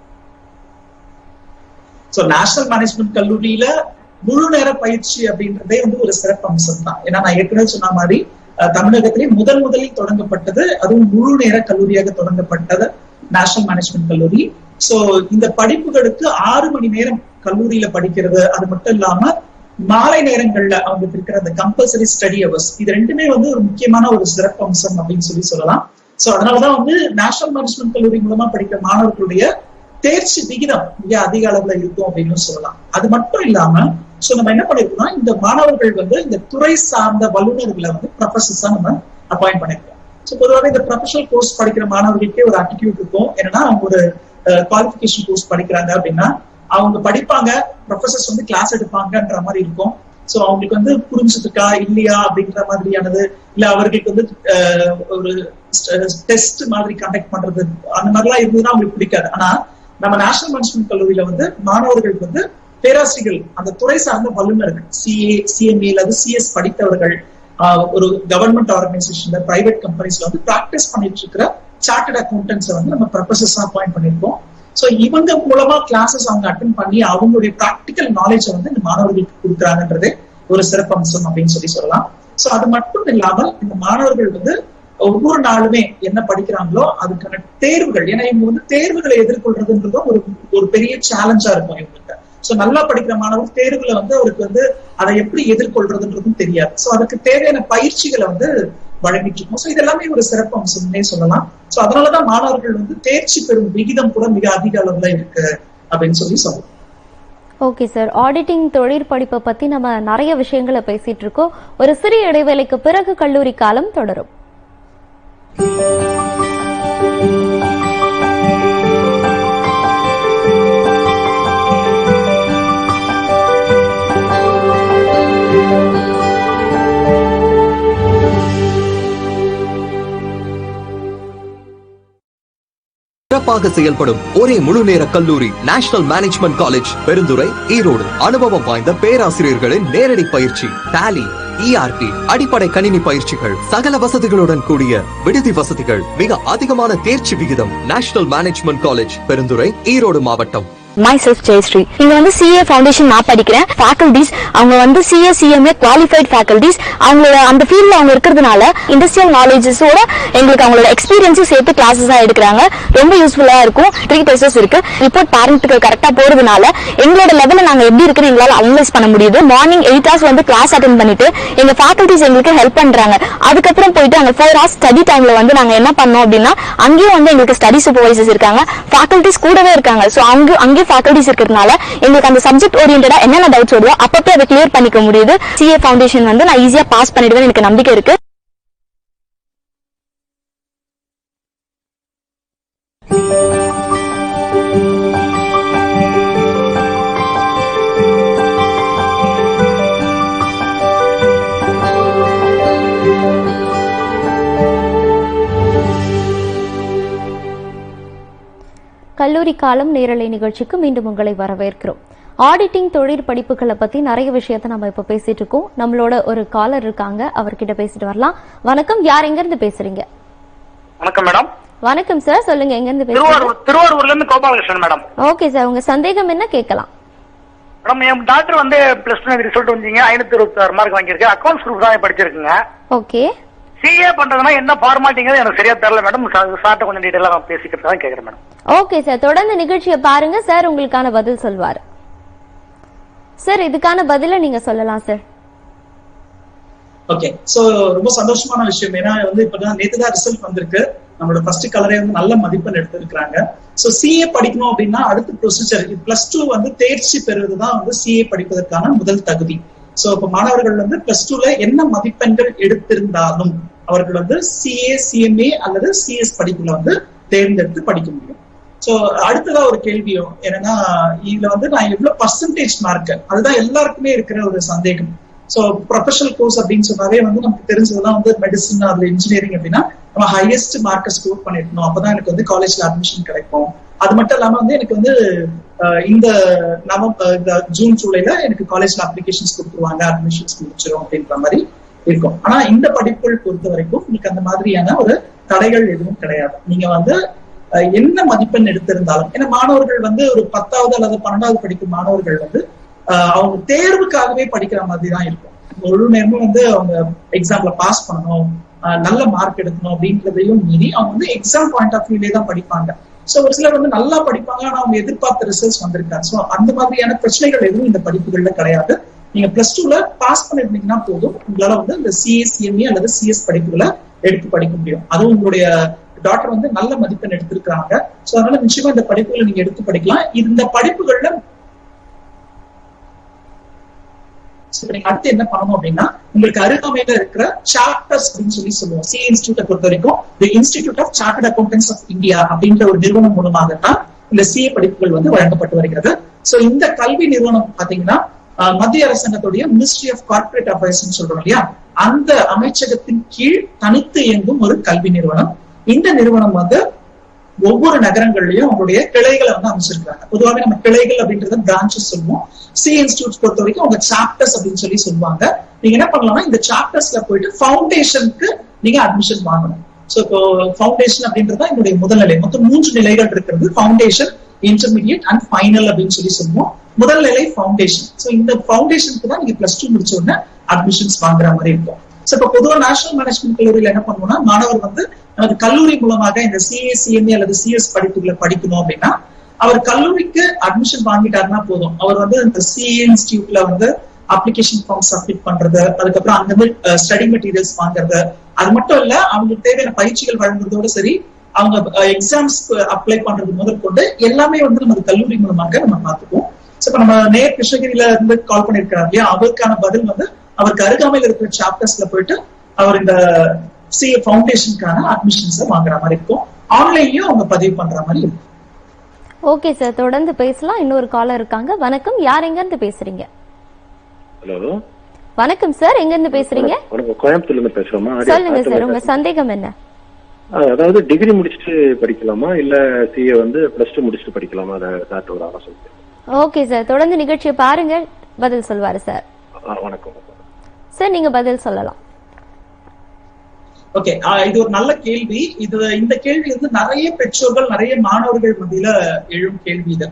சோ நேஷனல் மேனேஜ்மெண்ட் கல்லூரியில முழு நேர பயிற்சி அப்படின்றதே வந்து ஒரு சிறப்பு அம்சம் தான். ஏன்னா நான் ஏற்கனவே சொன்ன மாதிரி தமிழகத்திலே முதலில் தொடங்கப்பட்டது, அதுவும் முழு நேர கல்லூரியாக தொடங்கப்பட்டது நேஷனல் மேனேஜ்மெண்ட் கல்லூரி. சோ இந்த படிப்புகளுக்கு 6 மணி நேரம் கல்லூரியில படிக்கிறது, அது மட்டும் இல்லாம மாலை நேரங்கள்ல அவங்களுக்கு இருக்கிற அந்த கம்பல்சரி ஸ்டடி ஹவர்ஸ், இது ரெண்டுமே வந்து ஒரு முக்கியமான ஒரு சிறப்பு அம்சம் அப்படின்னு சொல்லலாம். சோ அதனாலதான் வந்து நேஷனல் மேனேஜ்மெண்ட் கல்லூரி மூலமா படிக்கிற மாணவர்களுடைய தேர்ச்சி விகிதம் மிக அதிக அளவுல இருக்கும் அப்படின்னு சொல்லலாம். அது மட்டும் இல்லாம சோ நம்ம என்ன பண்ணிருக்கோம்னா, இந்த மாணவர்கள் வந்து இந்த துறை சார்ந்த வல்லுநர்களை வந்து ப்ரொஃபசர்ஸா நம்ம அப்பாயிண்ட் பண்ணிருக்கோம். சோ பொதுவாக இந்த ப்ரொஃபஷனல் கோர்ஸ் படிக்கிற மாணவர்களுக்கே ஒரு ஆட்டிடியூட் இருக்கும். என்னன்னா அவங்க ஒரு குவாலிஃபிகேஷன் கோர்ஸ் படிக்கிறாங்க அப்படின்னா அவங்க படிப்பாங்க, ப்ரொஃபசர்ஸ் வந்து கிளாஸ் எடுப்பாங்கன்ற மாதிரி இருக்கும். சோ அவங்களுக்கு வந்து புரிஞ்சுதுக்கா இல்லையா அப்படின்ற மாதிரியானது, இல்ல அவர்களுக்கு வந்து ஒரு டெஸ்ட் மாதிரி கண்டக்ட் பண்றது, அந்த மாதிரிலாம் இருந்ததுன்னா அவங்களுக்கு பிடிக்காது. ஆனா நம்ம நேஷனல் மேனேஜ்மெண்ட் கல்லூரியில வந்து மாணவர்களுக்கு வந்து பேராசிரியர்கள், அந்த துறை சார்ந்த வல்லுநர்கள், சிஏ சிஎம்ஏ அல்லது சிஎஸ் படித்தவர்கள், ஒரு கவர்மெண்ட் ஆர்கனைசேஷன்ல பிரைவேட் கம்பெனிஸ்ல வந்து பிராக்டிஸ் பண்ணிட்டு இருக்கிற சார்ட்டர்ட் அக்கௌண்டன்ஸ் வந்து நம்ம ப்ரொஃபசர்ஸா அப்பாயிண்ட் பண்ணிருக்கோம். சோ இவங்க மூலமா கிளாஸஸ் அவங்க அட்டென்ட் பண்ணி அவங்களுடைய பிராக்டிக்கல் நாலேஜ் வந்து இந்த மாணவர்களுக்கு கொடுக்குறாங்கன்றதே ஒரு சிறப்பு அம்சம் அப்படின்னு சொல்லலாம். சோ அது மட்டும் இல்லாமல் இந்த மாணவர்கள் வந்து ஒவ்வொரு நாளுமே என்ன படிக்கிறாங்களோ அதுக்கான தேர்வுகள், ஏன்னா இவங்க வந்து தேர்வுகளை எதிர்கொள்றதுன்றதும் ஒரு பெரிய சேலஞ்சா இருக்கும் இவங்களுக்கு. சோ நல்லா படிக்கிற மாணவர் தேர்வுகளை வந்து அவருக்கு வந்து அதை எப்படி எதிர்கொள்றதுன்றதும் தெரியாது. சோ அதுக்கு தேவையான பயிற்சிகளை வந்து வழங்கிட்டு இருக்கோம். சோ இது எல்லாமே ஒரு சிறப்பு அம்சம்னே சொல்லலாம். சோ அதனாலதான் மாணவர்கள் வந்து தேர்ச்சி பெறும் விகிதம் கூட மிக அதிக அளவுல இருக்கு அப்படின்னு சொல்லலாம். ஓகே சார், ஆடிட்டிங் தொழிற்படிப்பை பத்தி நம்ம நிறைய விஷயங்களை பேசிட்டு இருக்கோம். ஒரு சிறிய இடைவேளைக்கு பிறகு கல்லூரி காலம் தொடரும். சிறப்பாக செயல்படும் ஒரே முழு நேர கல்லூரி national management college Perundurai, Erode. அனுபவம் வாய்ந்த பேராசிரியர்களின் நேரடி பயிற்சி, டாலி, ERP, அடிப்படை கணினி பயிற்சிகள், சகல வசதிகளுடன் கூடிய விடுதி வசதிகள், மிக அதிகமான தேர்ச்சி விகிதம். National management college Perundurai, Erode மாவட்டம். myself ஜெயஸ்ரீ. இங்க வந்து CA ஃபவுண்டேஷன் நான் படிக்கிறேன். ஃபேக்கல்டிஸ் அவங்க வந்து CA CMA குவாலிஃபைட் ஃபேக்கல்டிஸ். அவங்களோட அந்த ஃபீல்ட்ல அவங்க இருக்கிறதுனால இண்டஸ்ட்ரியல் நாலேஜஸோட எங்களுக்கு அவங்களோட எக்ஸ்பீரியன்ஸும் சேர்த்து கிளாஸஸா எடுக்கிறாங்க. ரொம்ப யூஸ்ஃபுல்லா இருக்கும். 3 டெஸ்டஸ் இருக்கு. ரிப்போர்ட் பேரண்ட்டுக்கு கரெக்டா போறதுனால எங்களோட லெவல்ல நாங்க எப்படி இருக்குன்னு எங்களால அனலைஸ் பண்ண முடியுது. மார்னிங் 8 hours வந்து கிளாஸ் அட்டென்ட் பண்ணிட்டு எங்க ஃபேக்கல்டிஸ் எங்களுக்கு ஹெல்ப் பண்றாங்க. அதுக்கப்புறம் போயிட்டு அங்க 4 hours ஸ்டடி டைம்ல வந்து நாங்க என்ன பண்ணோம் அப்படின்னா, அங்கேயும் வந்து எங்களுக்கு ஸ்டடி சூப்பர்வைசர்ஸ் இருக்காங்க, ஃபேக்கல்டிஸ் கூடவே இருக்காங்க. சோ அங்கே ஃபேக்கல்டிஸ் இருக்கிறதுனால எங்களுக்கு அந்த சப்ஜெக்ட் ஓரியன்டா என்னென்ன டவுட்ஸ் வருதோ அப்பப்போ அதை கிளியர் பண்ணிக்க முடியுது. CA ஃபவுண்டேஷன் வந்து நான் ஈஸியா பாஸ் பண்ணிடுவேன், எனக்கு நம்பிக்கை இருக்கு. கல்லூரி காலம் நேரலை நிகழ்ச்சிக்கு மீண்டும் உங்களை வரவேற்கிறோம். ஆடிட்டிங் தொழிற்படிப்புகளை பத்தி நிறைய விஷயத்தை நம்ம இப்ப பேசிட்டு இருக்கோம். நம்மளோட ஒரு காலர் இருக்காங்க, அவர்கிட்ட பேசிட்டு வரலாம். வணக்கம், யார் எங்க இருந்து பேசுறீங்க? வணக்கம் மேடம். வணக்கம் சார், சொல்லுங்க, எங்க இருந்து பேசுறீங்க? திருவாரூர்ல இருந்து கோபாலகிருஷ்ணன் மேடம். ஓகே சார், உங்க சந்தேகம் என்ன கேட்கலாம்? மேடம், என் டாக்டர் வந்து +2 ரிசல்ட் வந்தீங்க, 526 மார்க் வாங்கியிருக்கு. அக்கௌண்ட்ஸ் குரூப் தான் படிச்சிருக்குங்க. ஓகே. CA பண்றதுனா என்ன ஃபார்மாலிட்டிங்கிறது எனக்கு சரியா தெரியல மேடம். சார்ட்ட கொஞ்சம் டீடைலா பேசிக்கிறதா கேக்குறேன் மேடம். ஓகே சார், தொடர்ந்து நிகழ்ச்சியை பாருங்க, சார் உங்களுக்கான பதில் சொல்வாரு. சார் இதுக்கான பதில நீங்க சொல்லலாம் சார். ஓகே, சோ ரொம்ப சந்தோஷமான விஷயம். ஏன்னா வந்து இப்பதான் நேத்துதான் ரிசல்ட் வந்திருக்கு. நம்மளோட ஃபர்ஸ்ட் கலரே வந்து நல்ல மதிப்பெண் எடுத்திருக்கிறாங்க. சோ சிஏ படிக்கணும் அப்படின்னா அடுத்த ப்ரொசீஜர் +2 வந்து தேர்ச்சி பெறுவதுதான் வந்து சிஏ படிப்பதற்கான முதல் தகுதி. சோ இப்ப மாணவர்கள் வந்து +2ல என்ன மதிப்பெண்கள் எடுத்திருந்தாலும் அவர்கள் வந்து சிஏ, சிஎம்ஏ அல்லது சிஎஸ் படிப்புல வந்து தேர்ந்தெடுத்து படிக்க முடியும். சோ அடுத்ததா ஒரு கேள்வியும் என்னன்னா, இதுல வந்து நான் எவ்வளவு பர்சன்டேஜ் மார்க், அதுதான் எல்லாருக்குமே இருக்கிற ஒரு சந்தேகம். சோ ப்ரொஃபஷனல் கோர்ஸ் அப்படின்னு சொன்னாவே வந்து நமக்கு தெரிஞ்சதெல்லாம் வந்து மெடிசன் அதுல இன்ஜினியரிங் அப்படின்னா நம்ம ஹையஸ்ட் மார்க்கை ஸ்கோர் பண்ணிருக்கணும், அப்பதான் எனக்கு வந்து காலேஜ்ல அட்மிஷன் கிடைக்கும். அது மட்டும் இல்லாம வந்து எனக்கு வந்து இந்த ஜூன் ஜூலைல எனக்கு காலேஜ்ல அப்ளிகேஷன்ஸ் கொடுத்துருவாங்க, அட்மிஷன்ஸ் முடிச்சிடும் அப்படின்ற மாதிரி இருக்கும். ஆனா இந்த படிப்புகள் பொறுத்த வரைக்கும் உங்களுக்கு அந்த மாதிரியான ஒரு தடைகள் எதுவும் கிடையாது. நீங்க வந்து என்ன மதிப்பெண் எடுத்திருந்தாலும், ஏன்னா மாணவர்கள் வந்து ஒரு 10வது அல்லது 12வது படிக்கும் மாணவர்கள் வந்து அவங்க தேர்வுக்காகவே படிக்கிற மாதிரி தான் இருக்கும். முழு நேரமும் வந்து அவங்க எக்ஸாம்ல பாஸ் பண்ணணும், நல்ல மார்க் எடுக்கணும் அப்படின்றதையும் மீறி அவங்க வந்து எக்ஸாம் பாயிண்ட் ஆஃப் வியூலே தான் படிப்பாங்க. சோ ஒரு சிலர் வந்து நல்லா படிப்பாங்க, ஆனா அவங்க எதிர்பார்த்த ரிசல்ட்ஸ் வந்திருக்காங்க. சோ அந்த மாதிரியான பிரச்சனைகள் எதுவும் இந்த படிப்புகள்ல கிடையாது. நீங்க +2ல பாஸ் பண்ணிருந்தீங்கன்னா போதும், உங்களால வந்து இந்த சிஎஸ், சிஎம்ஏ அல்லது சிஎஸ் படிப்புகளை எடுத்து படிக்க முடியும். அதுவும் உங்களுடைய டாக்டர் வந்து நல்ல மதிப்பெண் எடுத்திருக்காங்க. சோ அதனால நிச்சயமா இந்த படிப்புகளை நீங்க எடுத்து படிக்கலாம். இந்த படிப்புகள்ல அடுத்து என்ன பண்ணணும் அப்படின்னா, உங்களுக்கு அருகாமையில இருக்கிற சார்ட்டர்ஸ் அப்படின்னு சொல்லி சொல்லுவோம். சிஏ இன்ஸ்டிடியூட்டை பொறுத்த வரைக்கும் the institute of chartered accountants of India அப்படின்ற ஒரு நிறுவனம் மூலமாகத்தான் இந்த சிஏ படிப்புகள் வந்து வழங்கப்பட்டு வருகிறது. சோ இந்த கல்வி நிறுவனம் பாத்தீங்கன்னா மத்திய அரசாங்கத்துடைய மினிஸ்ட்ரி ஆஃப் கார்பரேட் அஃபேர்ஸ் சொல்றோம் இல்லையா, அந்த அமைச்சகத்தின் கீழ் தனித்து இயங்கும் ஒரு கல்வி நிறுவனம். இந்த நிறுவனம் வந்து ஒவ்வொரு நகரங்கள்லயும் அவங்களுடைய கிளைகளை வந்து அமைச்சிருக்காங்க. பொதுவாக நம்ம கிளைகள் அப்படின்றத பிரான்ச்சஸ் சொல்லுவோம். சிஏ இன்ஸ்டிடியூட் பொறுத்த வரைக்கும் அவங்க சாப்டர்ஸ் அப்படின்னு சொல்லி சொல்லுவாங்க. நீங்க என்ன பண்ணலாம்னா இந்த சாப்டர்ஸ்ல போயிட்டு ஃபவுண்டேஷனுக்கு நீங்க அட்மிஷன் வாங்கணும். சோ இப்போ ஃபவுண்டேஷன் அப்படின்றத என்னுடைய முதல் நிலை, மொத்தம் 3 நிலைகள் இருக்கிறது. ஃபவுண்டேஷன், இன்டர்மீடியட் அண்ட் ஃபைனல் அப்படின்னு சொல்லி சொல்லுவோம். முதல் நிலை ஃபவுண்டேஷன். சோ இந்த ஃபவுண்டேஷனுக்கு தான் நீங்க +2 முடிச்ச உடனே அட்மிஷன்ஸ் வாங்குற மாதிரி இருக்கும். சோ இப்ப பொதுவாக நேஷனல் மேனேஜ்மெண்ட் கல்லூரியில என்ன பண்ணுவோம்னா, மாணவர் வந்து நமது கல்லூரி மூலமாக இந்த சிஏ, சிஎம்ஏ அல்லது சிஎஸ் படிப்புகளை படிக்கணும் அப்படின்னா அவர் கல்லூரிக்கு அட்மிஷன் வாங்கிட்டாருன்னா போதும். அவர் வந்து இந்த சிஏ இன்ஸ்டிடியூட்ல வந்து அப்ளிகேஷன் ஃபார்ம் சப்மிட் பண்றது, அதுக்கப்புறம் அங்கிருந்து ஸ்டடி மெட்டீரியல்ஸ் வாங்குறது, அது மட்டும் இல்ல அவங்களுக்கு தேவையான பயிற்சிகள் வழங்குறதோட சரி அவங்க எக்ஸாம்ஸ் அப்ளை பண்றது முதற்கொண்டு எல்லாமே வந்து நமது கல்லூரி மூலமாக நம்ம பார்த்துக்குவோம். சோ இப்ப நம்ம நேர் கிருஷ்ணகிரியில இருந்து கால் பண்ணிருக்காரு இல்லையா, அவருக்கான பதில் வந்து அவருக்கு அருகாமையில் இருக்கிற சாப்டர்ஸ்ல போயிட்டு அவர் இந்த சிஏ ஃபவுண்டேஷனுக்கான அட்மிஷன்ஸ் வாங்குற மாதிரி இருக்கும். ஆன்லைன்லயும் அவங்க பதிவு பண்ற மாதிரி இருக்கும். ஓகே சார், தொடர்ந்து பேசலாம். இன்னொரு காலர் இருக்காங்க. வணக்கம், யார் எங்க இருந்து பேசுறீங்க? ஹலோ வணக்கம் சார், எங்க இருந்து பேசுறீங்க? கோயம்புத்தூர்ல இருந்து பேசுறோமா? சொல்லுங்க சார், உங்க சந்தேகம் என்ன? அதாவது டிகிரி முடிச்சுட்டு படிக்கலாமா இல்ல சிஏ வந்து +2 முடிச்சுட்டு படிக்கலாமா? அதை ஒரு ஆலோசனை. ஓகே சார், தொடர்ந்து நிகழ்ச்சியை பாருங்க, பதில் சொல்வாரு சார். வணக்கம் சார், நீங்க பதில் சொல்லலாம். ஓகே, இது ஒரு நல்ல கேள்வி. இந்த கேள்வி வந்து நிறைய பெற்றோர்கள், நிறைய மாணவர்கள் மத்தியில எழும் கேள்வி இது.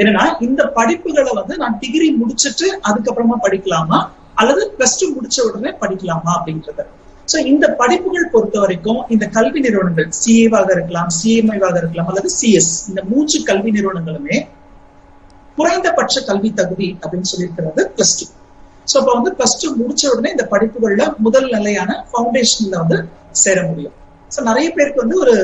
என்னன்னா, இந்த படிப்புகளை வந்து நான் டிகிரி முடிச்சுட்டு அதுக்கப்புறமா படிக்கலாமா அல்லது +2 முடிச்ச உடனே படிக்கலாமா அப்படின்றது. சோ இந்த படிப்புகள் பொறுத்த வரைக்கும் இந்த கல்வி நிறுவனங்கள் சிஏவாக இருக்கலாம், சிஎம்ஐவாக இருக்கலாம் அல்லது சிஎஸ், இந்த 3 கல்வி நிறுவனங்களுமே குறைந்தபட்ச கல்வி தகுதி அப்படின்னு சொல்லியிருக்கிறது +2. சோ அப்ப வந்து +2 முடிச்ச உடனே இந்த படிப்புகள்ல முதல் நிலையான ஃபவுண்டேஷன்ல வந்து சேர முடியும். சோ நிறைய பேருக்கு வந்து ஒரு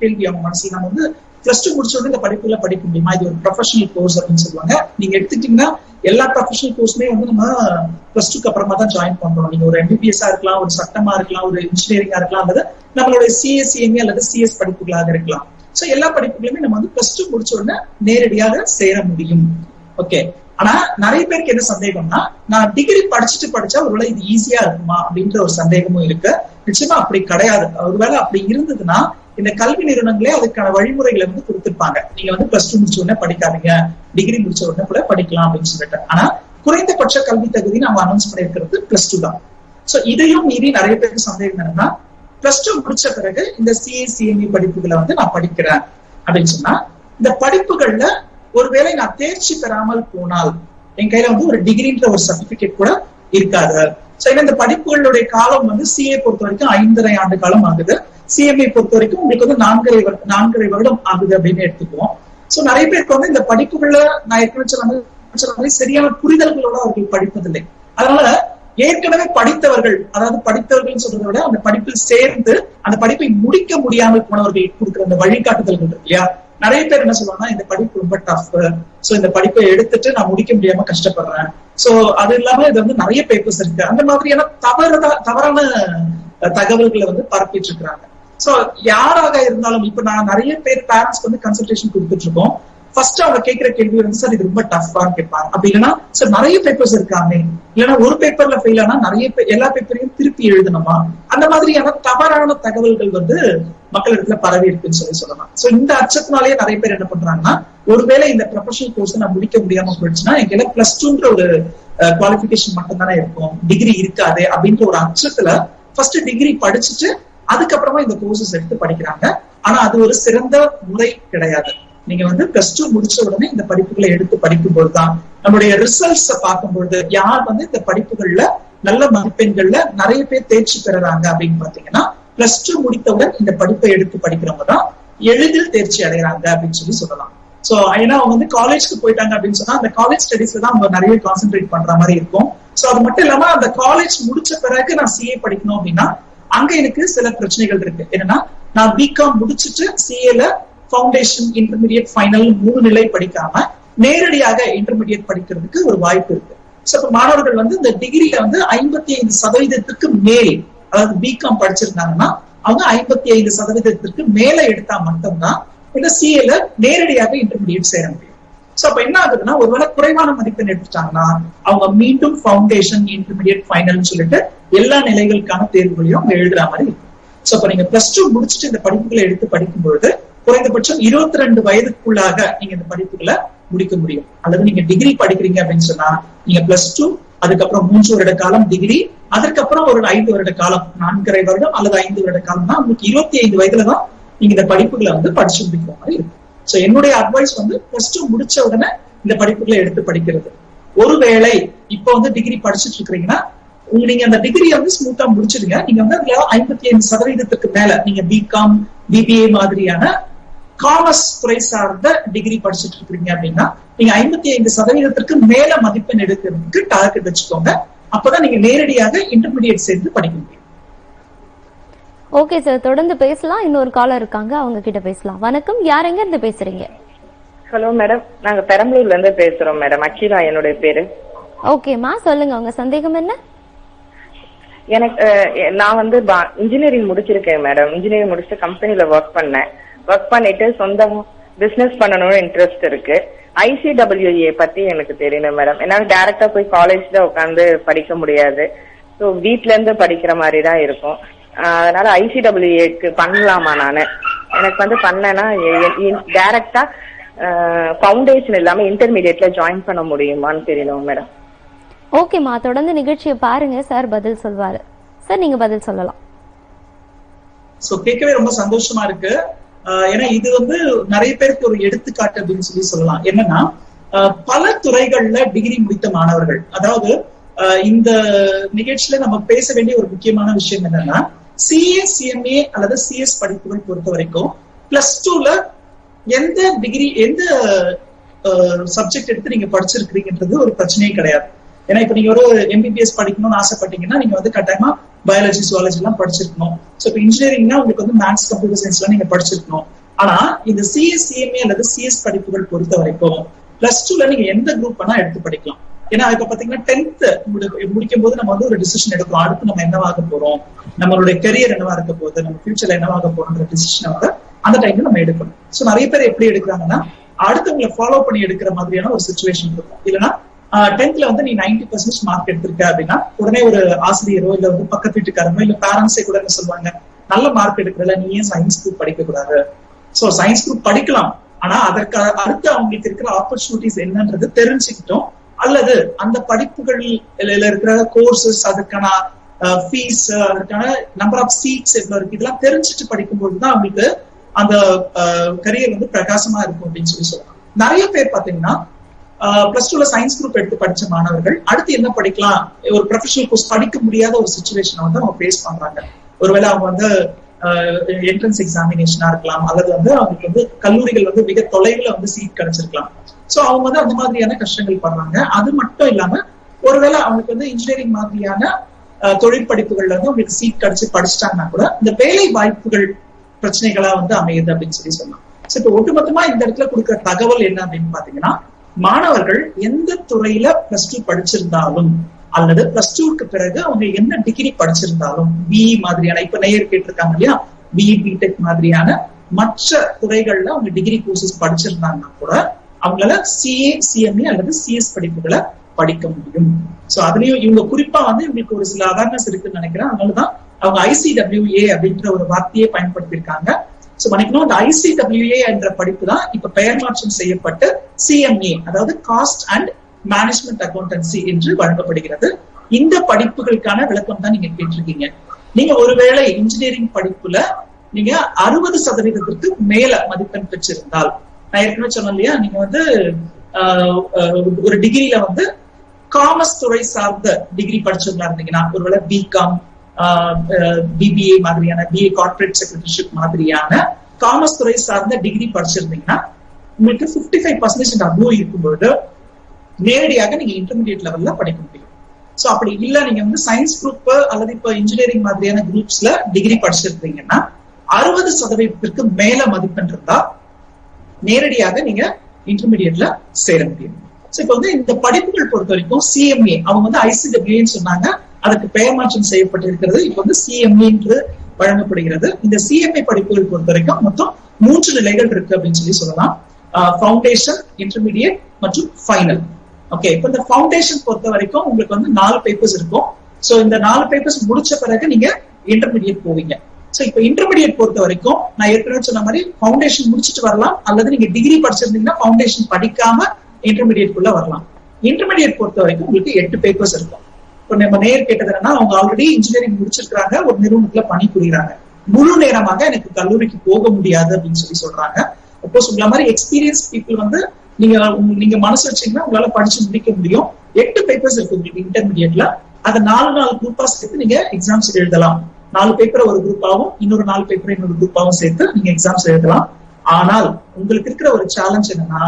கேள்வி அவங்க மனசுல, நம்ம வந்து +2 முடிச்ச உடனே இந்த படிப்புல படிக்க முடியுமா, இது ஒரு ப்ரொஃபஷனல் கோர்ஸ் அப்படின்னு சொல்லுவாங்க. நீங்க எடுத்துட்டீங்கன்னா எல்லா ப்ரொஃபஷனல் கோர்ஸுமே வந்து நம்ம +2க்கு அப்புறமா தான் ஜாயின் பண்றோம். நீங்க ஒரு MBBS இருக்கலாம், ஒரு சட்டமா இருக்கலாம், ஒரு இன்ஜினியரிங்கா இருக்கலாம், அல்லது நம்மளுடைய சிஏ, சிஎம்ஏ அல்லது சிஎஸ் படிப்புகளாக இருக்கலாம். சோ எல்லா படிப்புகளுமே நம்ம வந்து +2 முடிச்ச உடனே நேரடியாக சேர முடியும். ஓகே, ஆனா நிறைய பேருக்கு என்ன சந்தேகம்னா, நான் டிகிரி படிச்சுட்டு படிச்சா ஒருவேளை இது ஈஸியா இருக்குமா அப்படின்ற ஒரு சந்தேகமும் இருக்கு. நிச்சயமா அப்படி கிடையாது. ஒருவேளை அப்படி இருந்ததுன்னா இந்த கல்வி நிறுவனங்களே அதுக்கான வழிமுறைகளை வந்து கொடுத்திருப்பாங்க. நீங்க வந்து +2 முடிச்ச உடனே படிக்காதீங்க, டிகிரி முடிச்ச உடனே கூட படிக்கலாம் அப்படின்னு சொல்லிட்டு. ஆனா குறைந்தபட்ச கல்வி தகுதி நம்ம அனௌன்ஸ் பண்ணிருக்கிறது +2 தான். சோ இதையும் மீறி நிறைய பேருக்கு சந்தேகம் என்னன்னா, +2 முடிச்ச பிறகு இந்த சிஏ, சிஎம்ஏ படிப்புகளை வந்து நான் படிக்கிறேன் அப்படின்னு சொன்னா, இந்த படிப்புகள்ல ஒருவேளை நான் தேர்ச்சி பெறாமல் போனால் என் கையில வந்து ஒரு டிகிரின்ற ஒரு சர்டிபிகேட் கூட இருக்காது. சோ இந்த படிப்புகளுடைய காலம் வந்து சிஏ பொறுத்த வரைக்கும் 5.5 ஆண்டு காலம் ஆகுது, சிஎம்ஏ பொறுத்த வரைக்கும் உங்களுக்கு வந்து 4.5 வருடம் ஆகுது அப்படின்னு எடுத்துக்குவோம். சோ நிறைய பேருக்கு வந்து இந்த படிப்புகள்ல நான் ஏற்கனவே சொன்ன சரியான புரிதல்களோட அவர்கள் படிப்பதில்லை. அதனால ஏற்கனவே படித்தவர்கள், அதாவது படித்தவர்கள் சொல்றதை விட அந்த படிப்பில் சேர்ந்து அந்த படிப்பை முடிக்க முடியாமல் போனவர்கள் கொடுக்குற அந்த வழிகாட்டுதல்கள் இருக்கு இல்லையா. நிறைய பேர் என்ன சொல்லுவாங்கன்னா, இந்த படிப்பு ரொம்ப டஃப், சோ இந்த படிப்பை எடுத்துட்டு நான் முடிக்க முடியாம கஷ்டப்படுறேன். சோ அது இல்லாம இது வந்து நிறைய பேப்பர்ஸ் இருக்கு, அந்த மாதிரியான தவறான தகவல்களை வந்து பரப்பிட்டு இருக்கிறாங்க. சோ யாராக இருந்தாலும், இப்ப நான் நிறைய பேர் பேரண்ட்ஸ்க்கு வந்து கன்சல்டேஷன் கொடுத்துட்டு இருக்கோம். ஃபர்ஸ்ட் அவங்க கேட்கிற கேள்வி வந்து, சார் இது ரொம்ப டஃப்பான்னு கேட்பாங்க. அப்படி இல்லைன்னா சார் நிறைய பேப்பர்ஸ் இருக்காமே, இல்லைன்னா ஒரு பேப்பர்ல ஃபெயில் ஆனா எல்லா பேப்பரையும் திருப்பி எழுதணுமா, அந்த மாதிரியான தவறான தகவல்கள் வந்து மக்கள் இடத்துல பரவி இருக்குன்னு சொல்லலாம். சோ இந்த அச்சத்தினாலேயே நிறைய பேர் என்ன பண்றாங்கன்னா, ஒருவேளை இந்த ப்ரொஃபஷனல் கோர்ஸ் நான் முடிக்க முடியாம போயிடுச்சுன்னா எங்க +2ன்ற ஒரு குவாலிபிகேஷன் மட்டும் தானே இருக்கும், டிகிரி இருக்காது அப்படின்ற ஒரு அச்சத்துல ஃபர்ஸ்ட் டிகிரி படிச்சுட்டு அதுக்கப்புறமா இந்த கோர்சஸ் எடுத்து படிக்கிறாங்க. ஆனா அது ஒரு சிறந்த முறை கிடையாது. நீங்க வந்து +2 முடிச்ச உடனே இந்த படிப்புகளை எடுத்து படிக்கும்போது தான் நம்மளுடைய ரிசல்ட்ஸ் பார்க்கும்போது யார் வந்து இந்த படிப்புகள்ல நல்ல மதிப்பெண்கள்ல நிறைய பேர் தேர்ச்சி பெறுறாங்க அப்படின்னு பாத்தீங்கன்னா, +2 முடித்தவுடன் இந்த படிப்பை எடுத்து படிக்கிறவங்க தான் எளிதில் தேர்ச்சி அடைகிறாங்க அப்படின்னு சொல்லலாம். சோ ஏன்னா அவங்க வந்து காலேஜ்க்கு போயிட்டாங்க அப்படின்னு சொன்னா அந்த காலேஜ் ஸ்டடிஸ்ல தான் அவங்க நிறைய கான்சென்ட்ரேட் பண்ற மாதிரி இருக்கும். சோ அது மட்டும் இல்லாம அந்த காலேஜ் முடிச்ச பிறகு நான் CA படிக்கணும் அப்படின்னா அங்க எனக்கு சில பிரச்சனைகள் இருக்கு. என்னன்னா, நான் பிகாம் முடிச்சுட்டு CAல ஃபவுண்டேஷன், இன்டர்மீடியட், ஃபைனல் 3 நிலை படிக்காம நேரடியாக இன்டர்மீடியட் படிக்கிறதுக்கு ஒரு வாய்ப்பு இருக்கு. சோ இப்ப மாணவர்கள் வந்து இந்த டிகிரியில வந்து 55% மேல், அதாவது பிகாம் படிச்சிருந்தாங்கன்னா அவங்க 55% மேல எடுத்தா மட்டும்தான் இந்த CAல நேரடியாக இன்டர்மீடியட் சேர முடியும். சோ அப்ப என்ன ஆகுதுன்னா, ஒருவேளை குறைவான மதிப்பெண் எடுத்துட்டாங்கன்னா அவங்க மீண்டும் ஃபவுண்டேஷன், இன்டர்மீடியட், ஃபைனல் சொல்லிட்டு எல்லா நிலைகளுக்கான தேர்வுகளையும் அவங்க எழுதுற மாதிரி இருக்கும். சோ அப்ப நீங்க +2 முடிச்சுட்டு இந்த படிப்புகளை எடுத்து படிக்கும்பொழுது குறைந்தபட்சம் 22 வயதுக்குள்ளாக நீங்க இந்த படிப்புகளை முடிக்க முடியும். அல்லது நீங்க டிகிரி படிக்கிறீங்க அப்படின்னு சொன்னா நீங்க +2, அதுக்கப்புறம் 3 வருட காலம் டிகிரி, அதற்கப்புறம் ஒரு 5 வருட காலம், 4.5 வருடம் அல்லது 5 வருட காலம் தான் உங்களுக்கு 25 வயதுல தான் நீங்க இந்த படிப்புகளை வந்து படிச்சு முடிக்கிற மாதிரி இருக்கும். சோ என்னுடைய அட்வைஸ் வந்து +2 முடிச்ச உடனே இந்த படிப்புகளை எடுத்து படிக்கிறது. ஒருவேளை இப்ப வந்து டிகிரி படிச்சுட்டு இருக்கிறீங்கன்னா நீங்க அந்த டிகிரியை வந்து ஸ்மூத்தா முடிச்சிருங்க. நீங்க வந்து அதுல 55% மேல நீங்க பிகாம், BBA மாதிரியான காமர்ஸ் துறை சார்ந்த டிகிரி படிச்சுட்டு இருக்கீங்க அப்படின்னா நீங்க 55% மேல மதிப்பெண் எடுக்கிறதுக்கு டார்கெட் வச்சுக்கோங்க. அப்பதான் நீங்க நேரடியாக இன்டர்மீடியட் சேர்ந்து படிக்க முடியும். ஓகே சார், தொடர்ந்து பேசலாம். இன்னொரு காலர் இருக்காங்க, அவங்க கிட்ட பேசலாம். வணக்கம், யார் எங்க இருந்து பேசுறீங்க? ஹலோ மேடம், நாங்க பெரம்பலூர்ல இருந்து பேசுறோம் மேடம். அகிலா என்னுடைய பேரு. ஓகேமா, சொல்லுங்க, உங்க சந்தேகம் என்ன? எனக்கு நான் வந்து இன்ஜினியரிங் முடிச்சிருக்கேன் மேடம். இன்ஜினியரிங் முடிச்சுட்டு கம்பெனில ஒர்க் பண்ணிட்டு சொந்தமா பிசினஸ் பண்ணணும்னு இன்ட்ரெஸ்ட் இருக்கு. ICWA பத்தி எனக்கு தெரியணும் மேடம். என்னால டைரக்டா போய் காலேஜ்ல உட்காந்து படிக்க முடியாது. ஸோ வீட்ல இருந்து படிக்கிற மாதிரி தான் இருக்கும். அதனால ICWAக்கு பண்ணலாமா? நானு எனக்கு வந்து பண்ணேன்னா டைரக்டா ஃபவுண்டேஷன் இல்லாம இன்டர்மீடியட்ல ஜாயின் பண்ண முடியுமான்னு தெரியணும் மேடம். ஓகேமா, தொடர்ந்து நிகழ்ச்சியை பாருங்க, சார் பதில் சொல்வாரு. சார் நீங்க பதில் சொல்லலாம். சோ கேட்கவே ரொம்ப சந்தோஷமா இருக்கு. ஏன்னா இது வந்து நிறைய பேருக்கு ஒரு எடுத்துக்காட்டு அப்படின்னு சொல்லலாம். என்னன்னா, பல துறைகள்ல டிகிரி முடித்த மாணவர்கள், அதாவது இந்த நிகழ்ச்சியில நம்ம பேச வேண்டிய ஒரு முக்கியமான விஷயம் என்னன்னா, CA, CMA அல்லது CS படிப்புகள் பொறுத்த வரைக்கும் +2ல எந்த டிகிரி, எந்த சப்ஜெக்ட் எடுத்து நீங்க படிச்சிருக்கிறீங்கன்றது ஒரு பிரச்சனையே கிடையாது. ஏன்னா இப்ப நீங்க ஒரு MBBS படிக்கணும்னு ஆசைப்பட்டீங்கன்னா நீங்க வந்து கட்டாயமா பயாலஜி, சுவாலஜி எல்லாம் படிச்சிருக்கணும். சோ இப்ப இன்ஜினியரிங்னா உங்களுக்கு வந்து மேத்ஸ், கம்ப்யூட்டர் சயின்ஸ் எல்லாம் நீங்க படிச்சிருக்கணும். ஆனா இந்த CS, CMA அல்லது CS படிப்புகள் பொறுத்த வரைக்கும் +2ல நீங்க எந்த குரூப் வேணா எடுத்து படிக்கலாம். ஏன்னா இப்ப பாத்தீங்கன்னா 10th முடிக்கும் போது நம்ம வந்து ஒரு டிசிஷன் எடுக்கிறோம். அடுத்து நம்ம என்னவாக போறோம், நம்மளுடைய கெரியர் என்னவா இருக்க போகுது, நம்ம ஃபியூச்சர்ல என்னவாக போறோம்ன்ற டிசிஷன் வந்து அந்த டைம்ல நம்ம எடுக்கணும். சோ நிறைய பேர் எப்படி எடுக்கிறாங்கன்னா, அடுத்தவங்களை ஃபாலோ பண்ணி எடுக்கிற மாதிரியான ஒரு சிச்சுவேஷன் இருக்கும். இல்லைன்னா 10th வந்து நீ 90% மார்க் எடுத்திருக்க அப்படின்னா உடனே ஒரு ஆசிரியரோ இல்ல வந்து பக்கத்து வீட்டுக்காரங்களோ இல்ல பேரண்ட்ஸே கூட என்ன சொல்லுவாங்க, நல்ல மார்க் எடுக்கிறல நீ ஏன் சயின்ஸ் குரூப் படிக்க கூடாது. சோ சயின்ஸ் குரூப் படிக்கலாம், ஆனா அதற்கு அடுத்து அவங்களுக்கு இருக்கிற ஆப்பர்ச்சுனிட்டிஸ் என்னன்றது தெரிஞ்சுக்கிட்டோம், அல்லது அந்த படிப்புகள் இருக்கிற கோர்சஸ், அதுக்கான ஃபீஸ், அதுக்கான நம்பர் ஆஃப் சீட்ஸ் எவ்வளவு இருக்கு, இதெல்லாம் தெரிஞ்சுட்டு படிக்கும்போது தான் அவங்களுக்கு அந்த கரியர் வந்து பிரகாசமா இருக்கும் அப்படின்னு சொல்லலாம். நிறைய பேர் பாத்தீங்கன்னா +2ல சயின்ஸ் குரூப் எடுத்து படிச்ச மாணவர்கள் அடுத்து என்ன படிக்கலாம், ஒரு ப்ரொஃபஷனல் கோர்ஸ் படிக்க முடியாத ஒரு சிச்சுவேஷனை வந்து அவங்க ஃபேஸ் பண்றாங்க. ஒருவேளை அவங்க வந்து என்ட்ரன்ஸ் எக்ஸாமினேஷனா இருக்கலாம், அல்லது வந்து அவங்களுக்கு வந்து கல்லூரிகள் வந்து மிக தொலைவில் வந்து சீட் கிடைச்சிருக்கலாம். சோ அவங்க வந்து அந்த மாதிரியான கஷ்டங்கள் படுறாங்க. அது மட்டும் இல்லாம ஒருவேளை அவங்களுக்கு வந்து இன்ஜினியரிங் மாதிரியான தொழில் படிப்புகள்ல வந்து உங்களுக்கு சீட் கிடைச்சு படிச்சுட்டாங்கன்னா கூட இந்த வேலை வாய்ப்புகள் பிரச்சனைகளா வந்து அமையுது அப்படின்னு சொல்லலாம். சோ இப்ப ஒட்டுமொத்தமா இந்த இடத்துல கொடுக்குற தகவல் என்ன அப்படின்னு பாத்தீங்கன்னா, மாணவர்கள் எந்த துறையில +2 படிச்சிருந்தாலும் அல்லது +2க்கு பிறகு அவங்க என்ன டிகிரி படிச்சிருந்தாலும், பிஇ மாதிரியான, இப்ப நேயர் கேட்டிருக்காங்க இல்லையா, பிஇ பிடெக் மாதிரியான மற்ற துறைகள்ல அவங்க டிகிரி கோர்சஸ் படிச்சிருந்தாங்கன்னா கூட அவங்களால சிஏ சிஎம்ஏ அல்லது சிஎஸ் படிப்புகளை படிக்க முடியும். சோ அதுலயும் இவங்க குறிப்பா வந்து இவங்களுக்கு ஒரு சில அவேர்னஸ் இருக்குன்னு நினைக்கிறேன். அதனாலதான் அவங்க ICWA அப்படின்ற ஒரு வார்த்தையை பயன்படுத்தியிருக்காங்க. சோ மன்னிக்கணும், அந்த ICWA என்ற படிப்பு தான் இப்ப பெயர் மாற்றம் செய்யப்பட்டு CMA, அதாவது காஸ்ட் அண்ட் மேனேஜ்மெண்ட் அக்கௌண்டன்சி என்று வழங்கப்படுகிறது. இந்த படிப்புகளுக்கான விளக்கம் தான் நீங்க கேட்டிருக்கீங்க. நீங்க ஒருவேளை இன்ஜினியரிங் படிப்புல நீங்க 60% மேல மதிப்பெண் பெற்றிருந்தால், நான் ஏற்கனவே சொன்னேன் இல்லையா, நீங்க வந்து ஒரு டிகிரியில வந்து காமர்ஸ் துறை சார்ந்த டிகிரி படிச்சவங்களா இருந்தீங்கன்னா, ஒருவேளை பிகாம், BBA மாதிரியான, BA கார்ப்பரேட் செக்ரட்டரிஷிப் மாதிரியான காமர்ஸ் துறை சார்ந்த டிகிரி படிச்சிருந்தீங்கன்னா உங்களுக்கு 55% அபோவ் இருக்கும்போது நேரடியாக நீங்க இன்டர்மீடியட் லெவல்ல படிக்க முடியும். சோ அப்படி இல்ல, நீங்க வந்து சயின்ஸ் குரூப் அல்லது இப்ப இன்ஜினியரிங் மாதிரியான குரூப்ஸ்ல டிகிரி படிச்சிருந்தீங்கன்னா 60% மேல மதிப்பெண் இருந்தா நேரடியாக நீங்க இன்டர்மீடியட்ல சேர முடியும். சோ இப்ப வந்து இந்த படிப்புகள் பொறுத்த வரைக்கும் CMA, அவங்க வந்து ICWA சொன்னாங்க, அதுக்கு பெயர் மாற்றம் செய்யப்பட்டிருக்கிறது. இப்ப வந்து CMA என்று வழங்கப்படுகிறது. இந்த CMA படிப்புகள் பொறுத்த வரைக்கும் மொத்தம் 3 நிலைகள் இருக்கு அப்படின்னு சொல்லலாம். ஃபவுண்டேஷன், இன்டர்மீடியட் மற்றும் ஃபைனல். ஓகே, இப்ப இந்த ஃபவுண்டேஷன் பொறுத்த வரைக்கும் உங்களுக்கு வந்து 4 பேப்பர்ஸ் இருக்கும். சோ இந்த 4 பேப்பர்ஸ் முடிச்ச பிறகு நீங்க இன்டர்மீடியட் போவீங்க. சோ இப்ப இன்டர்மீடியட் பொறுத்த வரைக்கும் நான் ஏற்கனவே சொன்ன மாதிரி ஃபவுண்டேஷன் முடிச்சுட்டு வரலாம், அல்லது நீங்க டிகிரி படிச்சிருந்தீங்கன்னா ஃபவுண்டேஷன் படிக்காம இன்டர்மீடியட் குள்ள வரலாம். இன்டர்மீடியட் பொறுத்த வரைக்கும் உங்களுக்கு 8 பேப்பர்ஸ் இருக்கும். இப்ப நம்ம நேர் கேட்டது என்னன்னா, அவங்க ஆல்ரெடி இன்ஜினியரிங் முடிச்சிருக்காங்க, ஒரு நிறுவனத்துல பணிபுரியுறாங்க, முழு நேரமாக எனக்கு கல்லூரிக்கு போக முடியாது அப்படின்னு சொல்றாங்க. சப்போஸ் உங்களை மாதிரி எக்ஸ்பீரியன்ஸ் பீப்புள் வந்து நீங்க மனசு வச்சீங்கன்னா உங்களால படிச்சு முடிக்க முடியும். 8 பேப்பர்ஸ் இருக்கு உங்களுக்கு இன்டர்மீடியட்ல. அதை 4 குரூப்பா சேர்த்து நீங்க எக்ஸாம்ஸ் எழுதலாம். 4 பேப்பரை ஒரு குரூப்பாவும் இன்னொரு 4 பேப்பரை இன்னொரு குரூப்பாவும் சேர்த்து நீங்க எக்ஸாம்ஸ் எழுதலாம். ஆனால் உங்களுக்கு இருக்கிற ஒரு சேலஞ்ச் என்னன்னா,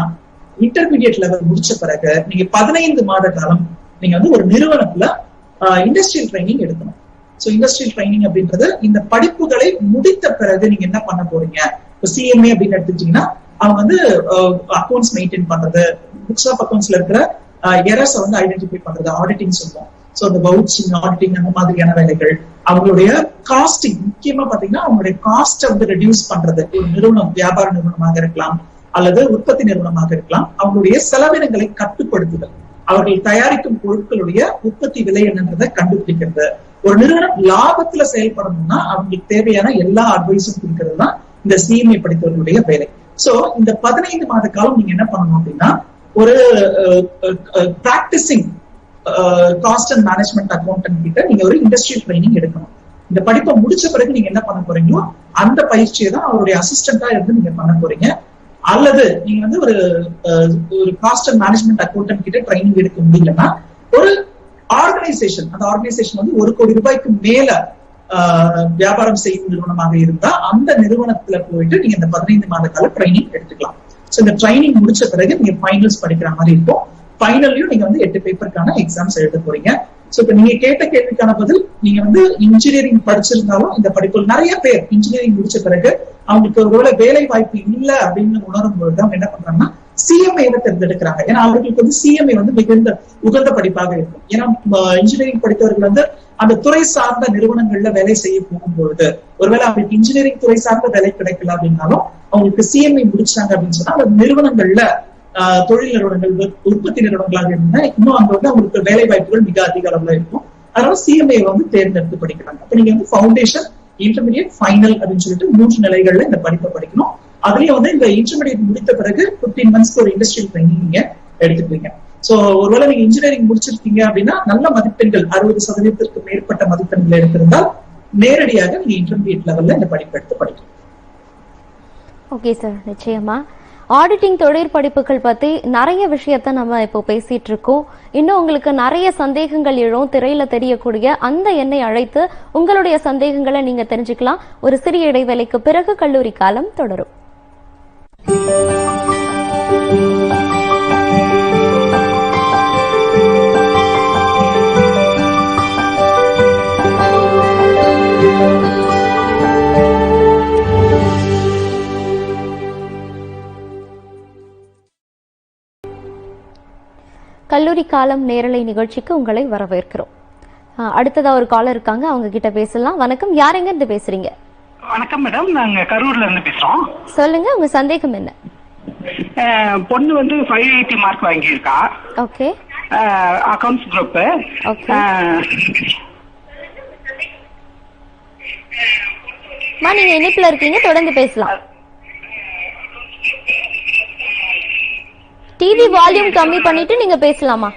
இன்டர்மீடியட் லெவல் முடிச்ச பிறகு நீங்க 15 மாத காலம் நீங்க வந்து ஒரு நிறுவனத்துல இண்டஸ்ட்ரியல் ட்ரைனிங் எடுக்கணும். சோ இண்டஸ்ட்ரியல் ட்ரைனிங் அப்படின்றது இந்த படிப்புகளை முடித்த பிறகு நீங்க என்ன பண்ண போறீங்க. இப்போ CMA அப்படின்னு எடுத்துட்டீங்கன்னா அவங்க வந்து அக்கௌண்ட்ஸ் மெயின்டைன் பண்றது, புக்ஸ் ஆஃப் அக்கௌண்ட்ஸ்ல இருக்கிற எரர்ஸ் வந்து ஐடென்டிஃபை பண்றது, ஆடிட்டிங் சொல்லுவோம். சோ அந்த வவுச்சிங், ஆடிட்டிங் அந்த மாதிரியான வேலைகள், அவங்களுடைய காஸ்டிங், முக்கியமா பாத்தீங்கன்னா அவங்களுடைய காஸ்ட் வந்து ரெடியூஸ் பண்றது. ஒரு நிறுவனம், வியாபார நிறுவனமாக இருக்கலாம் அல்லது உற்பத்தி நிறுவனமாக இருக்கலாம், அவங்களுடைய செலவினங்களை கட்டுப்படுத்துதல், அவர்கள் தயாரிக்கும் பொருட்களுடைய உற்பத்தி விலை என்னன்றதை கண்டுபிடிக்கிறது. ஒரு நிறுவனம் லாபத்துல செயல்படணும்னா அவங்களுக்கு தேவையான எல்லா அட்வைஸும் கொடுக்கிறது தான் இந்த CMA படித்தவர்களுடைய வேலை. சோ இந்த 15 மாத காலம் நீங்க என்ன பண்ணணும் அப்படின்னா, ஒரு practising cost and management accountant கிட்ட நீங்க ஒரு இண்டஸ்ட்ரியல் ட்ரைனிங் எடுக்கணும். இந்த படிப்பை முடிச்ச பிறகு நீங்க என்ன பண்ண போறீங்களோ அந்த பயிற்சியை தான் அவருடைய அசிஸ்டண்டா இருந்து நீங்க பண்ண போறீங்க. அல்லது நீங்க வந்து ஒரு காஸ்ட் அண்ட் மேனேஜ்மெண்ட் அக்கௌண்டன்ட் கிட்ட ட்ரைனிங் எடுக்க முடியலன்னா, ஒரு ஆர்கனைசேஷன், அந்த ஆர்கனைசேஷன் வந்து 1 கோடி ரூபாய்க்கு மேல வியாபாரம் செய்யும் நிறுவனமாக இருந்தா அந்த நிறுவனத்துல போயிட்டு நீங்க இந்த 15 மாத கால ட்ரைனிங் எடுத்துக்கலாம். சோ இந்த ட்ரைனிங் முடிச்ச பிறகு நீங்க ஃபைனல்ஸ் படிக்கிற மாதிரி இருக்கும். ஃபைனல்லையும் நீங்க வந்து 8 பேப்பருக்கான எக்ஸாம்ஸ் எழுத போறீங்க. சோ இப்ப நீங்க கேட்ட கேள்விக்கான பதில், நீங்க வந்து இன்ஜினியரிங் படிச்சிருந்தாலும் இந்த படிப்புகள் நிறைய பேர் இன்ஜினியரிங் முடிச்ச பிறகு அவங்களுக்கு ஒருவேளை வேலை வாய்ப்பு இல்லை அப்படின்னு உணரும் பொழுது அவங்க என்ன பண்றாங்கன்னா CMA தேர்ந்தெடுக்கிறாங்க. ஏன்னா அவர்களுக்கு வந்து CMA வந்து மிகுந்த உகந்த படிப்பாக இருக்கும். ஏன்னா இன்ஜினியரிங் படித்தவர்கள் வந்து அந்த துறை சார்ந்த நிறுவனங்கள்ல வேலை செய்ய போகும்பொழுது ஒருவேளை அவங்களுக்கு இன்ஜினியரிங் துறை சார்ந்த வேலை கிடைக்கல அப்படின்னாலும் அவங்களுக்கு CMA முடிச்சாங்க அப்படின்னு சொன்னா அந்த நிறுவனங்கள்ல தொழில் நிறுவனங்கள், உற்பத்தி நிறுவனங்களாக இருந்தா இன்னும் அங்க வந்து அவங்களுக்கு வேலை வாய்ப்புகள் மிக அதிக அளவுல இருக்கும். அதனால CMA வந்து தேர்ந்தெடுத்து படிக்கிறாங்க. அப்ப நீங்க வந்து ஃபவுண்டேஷன், இன்டர்மீடியட், ஃபைனல் அப்படின்னு சொல்லிட்டு 3 நிலைகள்ல இந்த படிப்பை படிக்கணும். அதுலயும் வந்து இந்த இன்டர்மீடியட் முடித்த பிறகு 15 மந்த்ஸ்க்கு ஒரு இண்டஸ்ட்ரியல் ட்ரைனிங் நீங்க எடுத்துக்கிறீங்க. சோ ஒருவேளை நீங்க இன்ஜினியரிங் முடிச்சிருக்கீங்க அப்படின்னா நல்ல மதிப்பெண்கள், 60% மேற்பட்ட மதிப்பெண்கள் எடுத்திருந்தால் நேரடியாக நீங்க இன்டர்மீடியட் லெவல்ல இந்த படிப்பு எடுத்து படிக்கலாம். ஓகே சார், நிச்சயமா ஆடிட்டிங் தொழிற்படிப்புகள் பத்தி நிறைய விஷயத்த நம்ம இப்போ பேசிட்டு இருக்கோம். இன்னும் உங்களுக்கு நிறைய சந்தேகங்கள் எழும், திரையில தெரியக்கூடிய அந்த எண்ணை அழைத்து உங்களுடைய சந்தேகங்களை நீங்க தெரிஞ்சுக்கலாம். ஒரு சிறிய இடைவேளைக்கு பிறகு கல்லூரி காலம் தொடரும். கல்லூரி காலம் நேரலை நிகழ்ச்சிக்கு உங்களை வரவேற்கிறோம். அடுத்ததா ஒரு காலர் இருக்காங்க, அவங்க கிட்ட பேசலாம். வணக்கம், யார் எங்க இருந்து பேசுறீங்க? வணக்கம் மேடம், நாங்க கரூர்ல இருந்து பேசுறோம். சொல்லுங்க, உங்க சந்தேகம் என்ன? பொண்ணு வந்து 580 மார்க் வாங்கியிருக்கா. ஓகே. Accounts group. ஓகே. நீங்க இணைப்புல இருக்கீங்க, தொடர்ந்து பேசலாம். டிவி வால்யூம் கம்மி பண்ணிட்டு நீங்க பேசலாமா?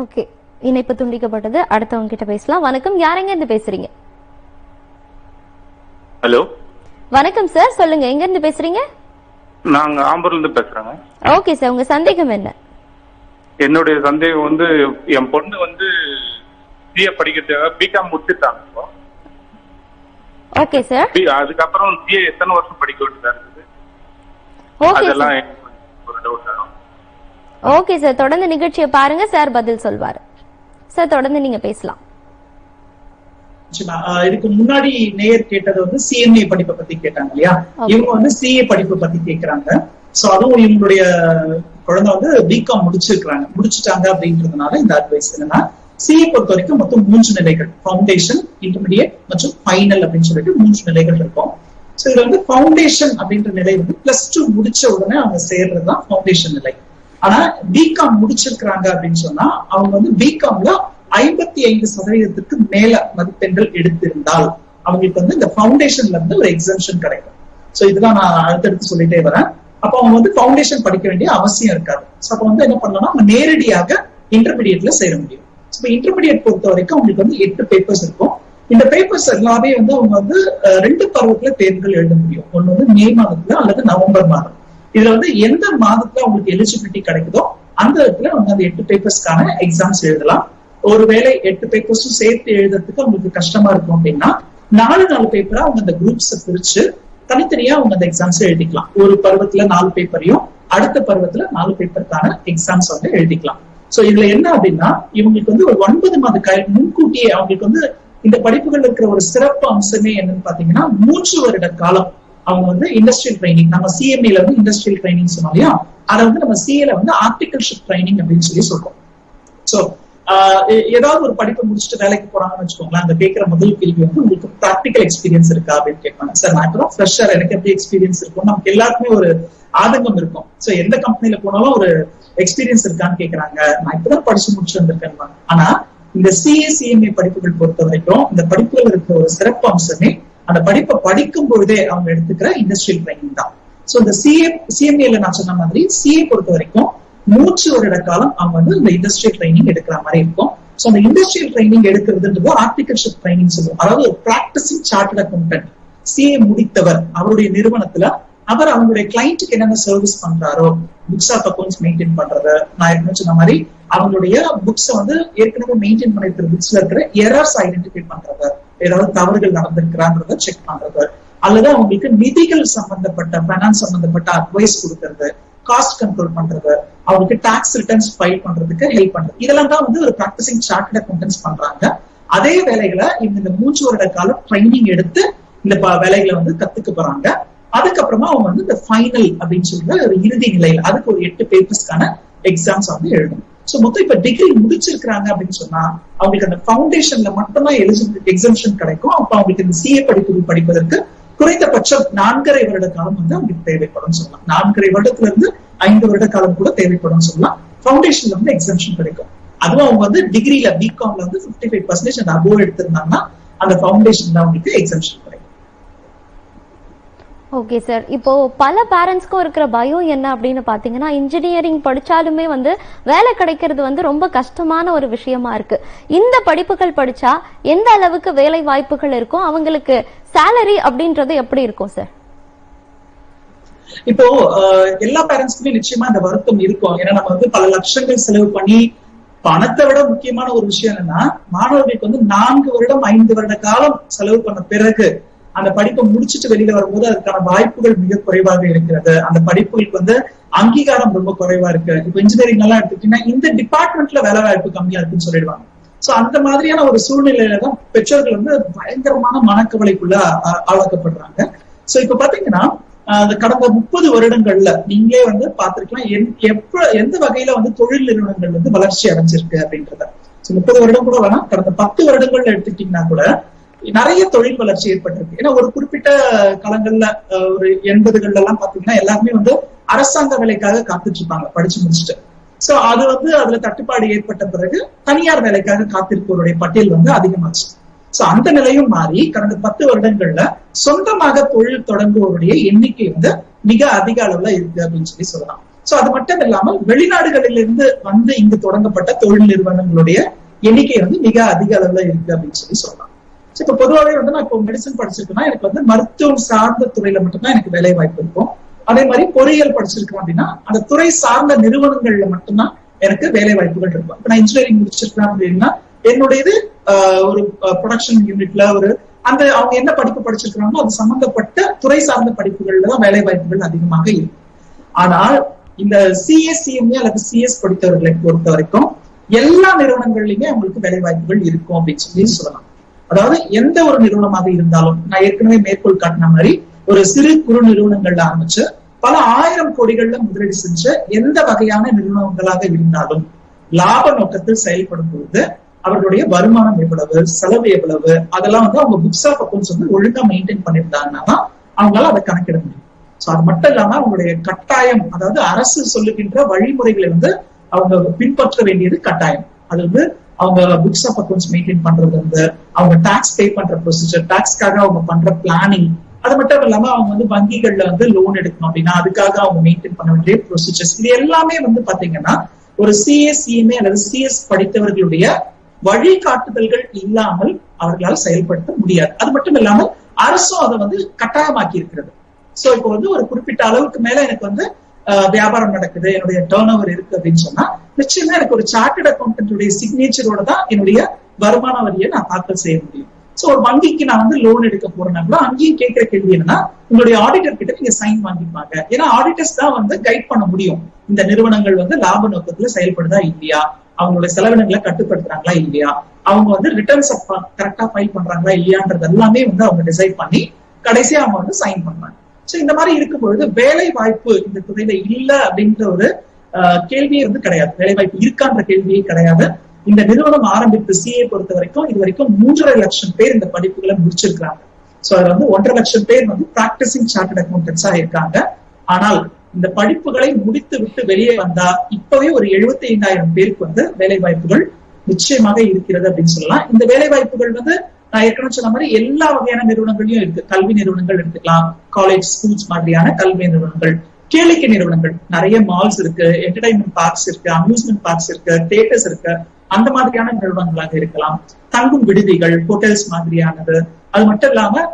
ஓகே, இணைப்பு துண்டிக்கப்பட்டது. அடுத்தவங்க கிட்ட பேசலாம். வணக்கம், யாரெங்க இருந்து பேசுறீங்க? ஹலோ, வணக்கம் சார், சொல்லுங்க, எங்க இருந்து பேசுறீங்க? நாங்க ஆம்பூர்ல இருந்து பேசுறேங்க. ஓகே சார், உங்க சந்தேகம் என்ன? என்னுடைய சந்தேகம் வந்து என் பொண்ணு வந்து சிஏ படிக்கிறதுக்காக பிகாம் முடிச்சிட்டாங்க. Okay sir. அதுக்கப்புறம் சிஏ எத்தனை வருஷம் படிக்க வேண்டியதா இருக்குது? ஓகே அதெல்லாம் சார். ஒரு டவுட். ஓகே சார், தொடர்ந்து நிகழ்ச்சியை பாருங்க, சார் பதில் சொல்வாரு. சார் தொடர்ந்து நீங்க பேசலாம். இதுக்கு முன்னாடி நேயர் கேட்டது வந்து சிஎம்ஏ படிப்பை பத்தி கேட்டாங்க இல்லையா? இவங்க வந்து சிஏ படிப்பை பத்தி கேக்குறாங்க. சோ அதுவும் இவங்களுடைய குழந்தை வந்து பிகாம் முடிச்சுட்டாங்க அப்படின்றதுனால இந்த அட்வைஸ் என்னன்னா, சிஏ பொறுத்த வரைக்கும் மொத்தம் 3 நிலைகள், ஃபவுண்டேஷன், இன்டர்மீடியேட் மற்றும் ஃபைனல் அப்படின்னு சொல்லிட்டு 3 நிலைகள் இருக்கும். சோ இதுல வந்து ஃபவுண்டேஷன் அப்படின்ற நிலை வந்து +2 முடிச்ச உடனே அவங்க சேர்றதுதான் ஃபவுண்டேஷன் நிலை. ஆனா பிகாம் முடிச்சிருக்கிறாங்க அப்படின்னு சொன்னா அவங்க வந்து பிகாம்ல 55% மேல மதிப்பெண்கள் எடுத்திருந்தால் அவங்களுக்கு வந்து இந்த ஃபவுண்டேஷன்ல இருந்து ஒரு எக்ஸம்ஷன் கிடைக்கும். சோ இதுதான் நான் அடுத்தடுத்து சொல்லிட்டே வரேன். அப்ப அவங்க வந்து ஃபவுண்டேஷன் படிக்க வேண்டிய அவசியம் இருக்காது. சோ அப்ப வந்து என்ன பண்ணலாம், அவங்க நேரடியாக இன்டர்மீடியேட்ல சேர முடியும். இப்ப இன்டர்மீடியேட் பொறுத்த வரைக்கும் அவங்களுக்கு வந்து 8 பேப்பர்ஸ் இருக்கும். இந்த பேப்பர்ஸ் எல்லாமே வந்து அவங்க வந்து 2 பருவத்துல தேர்வுகள் எழுத முடியும். ஒண்ணு வந்து மே மாதத்துல அல்லது நவம்பர் மாதம். இதுல வந்து எந்த மாதத்துல அவங்களுக்கு எலிஜிபிலிட்டி கிடைக்குதோ அந்த இடத்துல அவங்க அந்த 8 பேப்பர்ஸ்க்கான எக்ஸாம்ஸ் எழுதலாம். ஒருவேளை 8 பேப்பர்ஸும் சேர்த்து எழுதுறதுக்கு அவங்களுக்கு கஷ்டமா இருக்கும் அப்படின்னா 4 பேப்பரா அவங்க அந்த குரூப்ஸ் பிரிச்சு தனித்தனியா அவங்க அந்த எக்ஸாம்ஸ் எழுதிக்கலாம். ஒரு பருவத்துல 4 பேப்பரையும் அடுத்த பருவத்துல 4 பேப்பருக்கான எக்ஸாம்ஸ் வந்து எழுதிக்கலாம். சோ இதுல என்ன அப்படின்னா இவங்களுக்கு வந்து ஒரு 9 மாத முன்கூட்டியே அவங்களுக்கு வந்து இந்த படிப்புகள் இருக்கிற ஒரு சிறப்பு அம்சமே என்னன்னு பாத்தீங்கன்னா 3 வருட காலம் அவங்க வந்து இண்டஸ்ட்ரியல் ட்ரைனிங், நம்ம சிஎம்ஏல வந்து இண்டஸ்ட்ரியல் ட்ரைனிங் சொன்னோம் இல்லையா, அதை வந்து நம்ம சிஏல வந்து ஆர்டிகல்ஷிப் ட்ரைனிங் அப்படின்னு சொல்லி சொல்றோம். சோ ஏதாவது ஒரு படிப்பை முடிச்சுட்டு வேலைக்கு போறாங்கன்னு வச்சுக்கோங்களேன், அந்த கேட்கிற முதல் கேள்வி வந்து உங்களுக்கு ப்ராக்டிகல் எக்ஸ்பீரியன்ஸ் இருக்கா அப்படின்னு கேட்பாங்க. சார் நான் இப்போ ஃப்ரெஷர், எனக்கு எப்படி எக்ஸ்பீரியன்ஸ் இருக்கும்? நமக்கு எல்லாருக்குமே ஒரு ஆதங்கம் இருக்கும். சோ எந்த கம்பெனில போனாலும் ஒரு எக்ஸ்பீரியன்ஸ் இருக்கான்னு கேட்கறாங்க. நான் இப்பதான் படிச்சு முடிச்சு வந்திருக்கேன். ஆனா இந்த சிஏ படிப்புகள் பொறுத்த வரைக்கும் இந்த படிப்புகள் இருக்கிற ஒரு சிறப்பு அம்சமே அந்த படிப்பை படிக்கும் பொழுதே அவங்க எடுத்துக்கிற இண்டஸ்ட்ரியல் ட்ரைனிங் தான். சோ இந்த சிஎம்ஏல நான் சொன்ன மாதிரி சிஏ பொறுத்த வரைக்கும் 3 வருட காலம் அவங்க வந்து இந்த இண்டஸ்ட்ரியல் ட்ரைனிங் எடுக்கிற மாதிரி இருக்கும். சோ அந்த இண்டஸ்ட்ரியல் ட்ரைனிங் எடுக்கிறதுன்றது ஆர்டிகல்ஷிப் ட்ரைனிங் சொல்லுவோம். அதாவது ஒரு பிராக்டிசிங் சார்ட்டர்ட் அக்கவுண்டன்ட் சிஏ முடித்தவர் அவருடைய நிறுவனத்துல அவர் அவங்களுடைய கிளைண்ட்டுக்கு என்னென்ன சர்வீஸ் பண்றாரோ, புக்ஸ் ஆஃப் அக்கௌண்ட்ஸ் மெயின்டைன் பண்றது, நான் ஏற்கனவே சொன்ன மாதிரி அவங்களுடைய புக்ஸ் வந்து ஏற்கனவே மெயின்டைன் பண்ணிருக்கிற புக்ஸ்ல இருக்கிற எரர்ஸ் ஐடென்டிஃபை பண்றது, ஏதாவது தவறுகள் நடந்திருக்கிறான்றத செக் பண்றது, அல்லது அவங்களுக்கு நிதிகள் சம்பந்தப்பட்ட பைனான்ஸ் சம்பந்தப்பட்ட அட்வைஸ் கொடுக்கறது, காஸ்ட் கண்ட்ரோல் பண்றது, அவங்களுக்கு டாக்ஸ் ரிட்டர்ன்ஸ் ஃபைல் பண்றதுக்கு ஹெல்ப் பண்றது, இதெல்லாம் தான் வந்து ஒரு பிராக்டிசிங் சார்ட்டர்ட் அக்கவுண்டன்ஸ் பண்றாங்க. அதே வேலைகளை இவங்க இந்த 3 வருட காலம் ட்ரைனிங் எடுத்து இந்த வேலைகளை வந்து கத்துக்க போறாங்க. அதுக்கப்புறமா அவங்க வந்து இந்த ஃபைனல் அப்படின்னு சொல்ற ஒரு இறுதி நிலையில அதுக்கு ஒரு 8 பேப்பர்ஸ்க்கான எக்ஸாம்ஸ் வந்து எழுதணும். சோ மொத்தம் இப்ப டிகிரி முடிச்சிருக்காங்க அப்படின்னு சொன்னா அவங்களுக்கு அந்த ஃபவுண்டேஷன்ல மட்டும்தான் எலிஜிபிலிட்டி எக்ஸம்ஷன் கிடைக்கும். அப்ப அவங்களுக்கு இந்த சிஏ படிப்பு படிப்பதற்கு குறைந்தபட்சம் 4.5 வருட காலம் வந்து அவங்களுக்கு தேவைப்படும் சொல்லலாம். 4.5 வருடத்துல இருந்து 5 வருட காலம் கூட தேவைப்படும் சொல்லலாம். ஃபவுண்டேஷன்ல வந்து எக்ஸம்ஷன் கிடைக்கும். அதுவும் அவங்க வந்து டிகிரில பிகாம்ல வந்து 55% அந்த அபோவ் எடுத்திருந்தாங்கன்னா அந்த ஃபவுண்டேஷன்ல அவங்களுக்கு எக்ஸம்ஷன் கிடைக்கும். ஓகே சார், இப்போ பல பேரண்ட்ஸ்க்கும் இருக்கிற பயம் என்ன அப்படின்னு பாத்தீங்கன்னா, இன்ஜினியரிங் படிச்சாலுமே வந்து வேலை கிடைக்கிறது வந்து ரொம்ப கஷ்டமான ஒரு விஷயமா இருக்கு. இந்த படிப்புகள் படிச்சா எந்த அளவுக்கு வேலை வாய்ப்புகள் இருக்கும், அவங்களுக்கு சேலரி அப்படின்றது எப்படி இருக்கும் சார்? இப்போ எல்லா பேரண்ட்ஸ்க்குமே நிச்சயமா இந்த வருத்தம் இருக்கும். ஏன்னா நம்ம வந்து பல லட்சங்கள் செலவு பண்ணி பணத்தை விட முக்கியமான ஒரு விஷயம் என்னன்னா மாணவர்களுக்கு வந்து 4 வருடம் 5 வருட காலம் செலவு பண்ண பிறகு அந்த படிப்பை முடிச்சுட்டு வெளியில வரும்போது அதுக்கான வாய்ப்புகள் மிக குறைவாக இருக்கிறது. அந்த படிப்புகளுக்கு வந்து அங்கீகாரம் ரொம்ப குறைவா இருக்கு. இப்ப இன்ஜினியரிங் எல்லாம் எடுத்துக்கிட்டீங்கன்னா இந்த டிபார்ட்மெண்ட்ல வேலை வாய்ப்பு கம்மியா இருக்குன்னு சொல்லிடுவாங்க. சோ அந்த மாதிரியான ஒரு சூழ்நிலையில தான் பெற்றோர்கள் வந்து பயங்கரமான மனக்கவலைக்குள்ள ஆளாக்கப்படுறாங்க. சோ இப்ப பாத்தீங்கன்னா கடந்த 30 வருடங்கள்ல நீங்களே வந்து பார்த்திருக்கலாம் எந்த வகையில வந்து தொழில் நிறுவனங்கள் வந்து வளர்ச்சி அடைஞ்சிருக்கு அப்படின்றத. 30 வருடம் கூட வேணாம், கடந்த 10 வருடங்கள்ல எடுத்துக்கிட்டீங்கன்னா கூட நிறைய தொழில் வளர்ச்சி ஏற்பட்டிருக்கு. ஏன்னா ஒரு குறிப்பிட்ட காலங்கள்ல ஒரு 80கள்ல எல்லாம் பாத்தீங்கன்னா எல்லாருமே வந்து அரசாங்க வேலைக்காக காத்துட்டு இருப்பாங்க படிச்சு முடிச்சுட்டு. சோ அது வந்து அதுல தட்டுப்பாடு ஏற்பட்ட பிறகு தனியார் வேலைக்காக காத்திருப்பவருடைய பட்டியல் வந்து அதிகமாச்சு. சோ அந்த நிலையும் மாறி கடந்த 10 வருடங்கள்ல சொந்தமாக தொழில் தொடங்குவோருடைய எண்ணிக்கை வந்து மிக அதிக அளவுல இருக்கு அப்படின்னு சொல்லலாம். சோ அது மட்டும் இல்லாமல் வெளிநாடுகளிலிருந்து வந்து இங்கு தொடங்கப்பட்ட தொழில் நிறுவனங்களுடைய எண்ணிக்கை வந்து மிக அதிக அளவுல இருக்கு அப்படின்னு சொல்லலாம். இப்ப பொதுவாகவே வந்து நான் இப்போ மெடிசன் படிச்சிருக்கேன்னா எனக்கு வந்து மருத்துவம் சார்ந்த துறையில மட்டும்தான் எனக்கு வேலை வாய்ப்பு இருக்கும். அதே மாதிரி பொறியியல் படிச்சிருக்கேன் அப்படின்னா அந்த துறை சார்ந்த நிறுவனங்கள்ல மட்டும்தான் எனக்கு வேலை வாய்ப்புகள் இருக்கும். இப்ப நான் இன்ஜினியரிங் முடிச்சிருக்கேன் அப்படின்னா என்னுடையது ஒரு ப்ரொடக்ஷன் யூனிட்ல ஒரு அந்த அவங்க என்ன படிப்பு படிச்சிருக்கிறாங்களோ அது சம்பந்தப்பட்ட துறை சார்ந்த படிப்புகள்ல தான் வேலை வாய்ப்புகள் அதிகமாக இருக்கும். ஆனால் இந்த சிஎஸ்சிஎம்ஏ அல்லது சிஎஸ் படித்தவர்களை பொறுத்த வரைக்கும் எல்லா நிறுவனங்கள்லயுமே அவங்களுக்கு வேலை வாய்ப்புகள் இருக்கும் அப்படின்னு சொல்லலாம். அதாவது எந்த ஒரு நிறுவனமாக இருந்தாலும் நான் ஏற்கனவே மேற்கோள் காட்டின மாதிரி ஒரு சிறு குறு நிறுவனங்கள்ல ஆரம்பிச்சு பல 1000 கோடிகள்ல முதலீடு செஞ்ச எந்த வகையான நிறுவனங்களாக இருந்தாலும் லாப நோக்கத்தில் செயல்படும் பொழுது அவர்களுடைய வருமானம் எவ்வளவு, செலவு எவ்வளவு, அதெல்லாம் வந்து அவங்க புக்ஸ் ஆஃப் அக்கௌண்ட்ஸ் வந்து ஒழுங்கா மெயின்டைன் பண்ணியிருந்தாங்கன்னா தான் அவங்களால அதை கணக்கிட முடியும். சோ அது மட்டும் இல்லாம அவங்களுடைய கட்டாயம், அதாவது அரசு சொல்லுகின்ற வழிமுறைகளை வந்து அவங்க பின்பற்ற வேண்டியது கட்டாயம். அது வந்து அவங்க புக்ஸ் ஆஃப் அக்கௌண்ட்ஸ் மெயின்டைன் பண்றது வந்து அவங்க டாக்ஸ் பே பண்ற ப்ரொசீஜர், டாக்ஸ்க்காக அவங்க பண்ற பிளானிங், அது மட்டும் இல்லாம அவங்க வந்து வங்கிகள்ல வந்து லோன் எடுக்கணும் அப்படின்னா அதுக்காக அவங்க மெயின்டைன் பண்ண வேண்டிய ப்ரொசீஜர்ஸ், இது எல்லாமே வந்து பாத்தீங்கன்னா ஒரு சிஎஸ்சிஎம்ஏ அல்லது சிஎஸ் படித்தவர்களுடைய வழிகாட்டுதல்கள் இல்லாமல் அவர்களால் செயல்படுத்த முடியாது. அது மட்டும் இல்லாமல் அரசும் அதை வந்து கட்டாயமாக்கி இருக்கிறது. சோ இப்போ வந்து ஒரு குறிப்பிட்ட அளவுக்கு மேல எனக்கு வந்து வியாபாரம் நடக்குது, என்னுடைய டர்ன் ஓவர் இருக்கு அப்படின்னு சொன்னா நிச்சயமா எனக்கு ஒரு சார்ட்டர்ட் அக்கௌண்டன்ட்டுடைய சிக்னேச்சரோட தான் என்னுடைய வருமான வரியை நான் தாக்கல் செய்ய முடியும். சோ ஒரு வங்கிக்கு நான் வந்து லோன் எடுக்க போறேன்னா அங்கேயும் கேட்கிற கேள்வி என்னன்னா உங்களுடைய ஆடிட்டர் கிட்ட நீங்க சைன் வாங்கிப்பாங்க. ஏன்னா ஆடிட்டர்ஸ் தான் வந்து கைட் பண்ண முடியும் இந்த நிறுவனங்கள் வந்து லாப நோக்கத்துல செயல்படுதா இல்லையா, அவங்களுடைய செலவினங்களை கட்டுப்படுத்துறாங்களா இல்லையா, அவங்க வந்து ரிட்டர்ன்ஸ் கரெக்டா ஃபைல் பண்றாங்களா இல்லையான்றது எல்லாமே வந்து அவங்க டிசைட் பண்ணி கடைசியா அவங்க வந்து சைன் பண்றாங்க. சோ இந்த மாதிரி இருக்கும் பொழுது வேலை வாய்ப்பு இந்த துறையில இல்ல அப்படின்ற ஒரு கேள்வியே வந்து கிடையாது, வேலை வாய்ப்பு இருக்கான்ற கேள்வியே கிடையாது. இந்த நிறுவனம் ஆரம்பித்து சிஏ பொறுத்த வரைக்கும் இது வரைக்கும் 3.5 லட்சம் பேர் இந்த படிப்புகளை முடிச்சிருக்காங்க. சோ அதுல வந்து 1.5 லட்சம் பேர் வந்து பிராக்டிசிங் சார்ட்டர்ட் அக்கௌண்டன்ஸா இருக்காங்க. ஆனால் இந்த படிப்புகளை முடித்து விட்டு வெளியே வந்தா இப்பவே ஒரு 75,000 பேருக்கு வந்து வேலை வாய்ப்புகள் நிச்சயமாக இருக்கிறது அப்படின்னு சொல்லலாம். இந்த வேலை வாய்ப்புகள் வந்து நான் ஏற்கனவே சொன்ன மாதிரி எல்லா வகையான நிறுவனங்களையும் இருக்கு. கல்வி நிறுவனங்கள் எடுத்துக்கலாம், காலேஜ் ஸ்கூல்ஸ் மாதிரியான கல்வி நிறுவனங்கள், கேளிக்கை நிறுவனங்கள், நிறைய மால்ஸ் இருக்கு, என்டர்டைன்மெண்ட் பார்க்ஸ் இருக்கு, அம்யூஸ்மெண்ட் பார்க்ஸ் இருக்கு, தியேட்டர்ஸ் இருக்கு, அந்த மாதிரியான நிறுவனங்களாக இருக்கலாம். தங்கும் விடுதிகள், ஹோட்டல்ஸ் மாதிரியானது, அது மட்டும் இல்லாம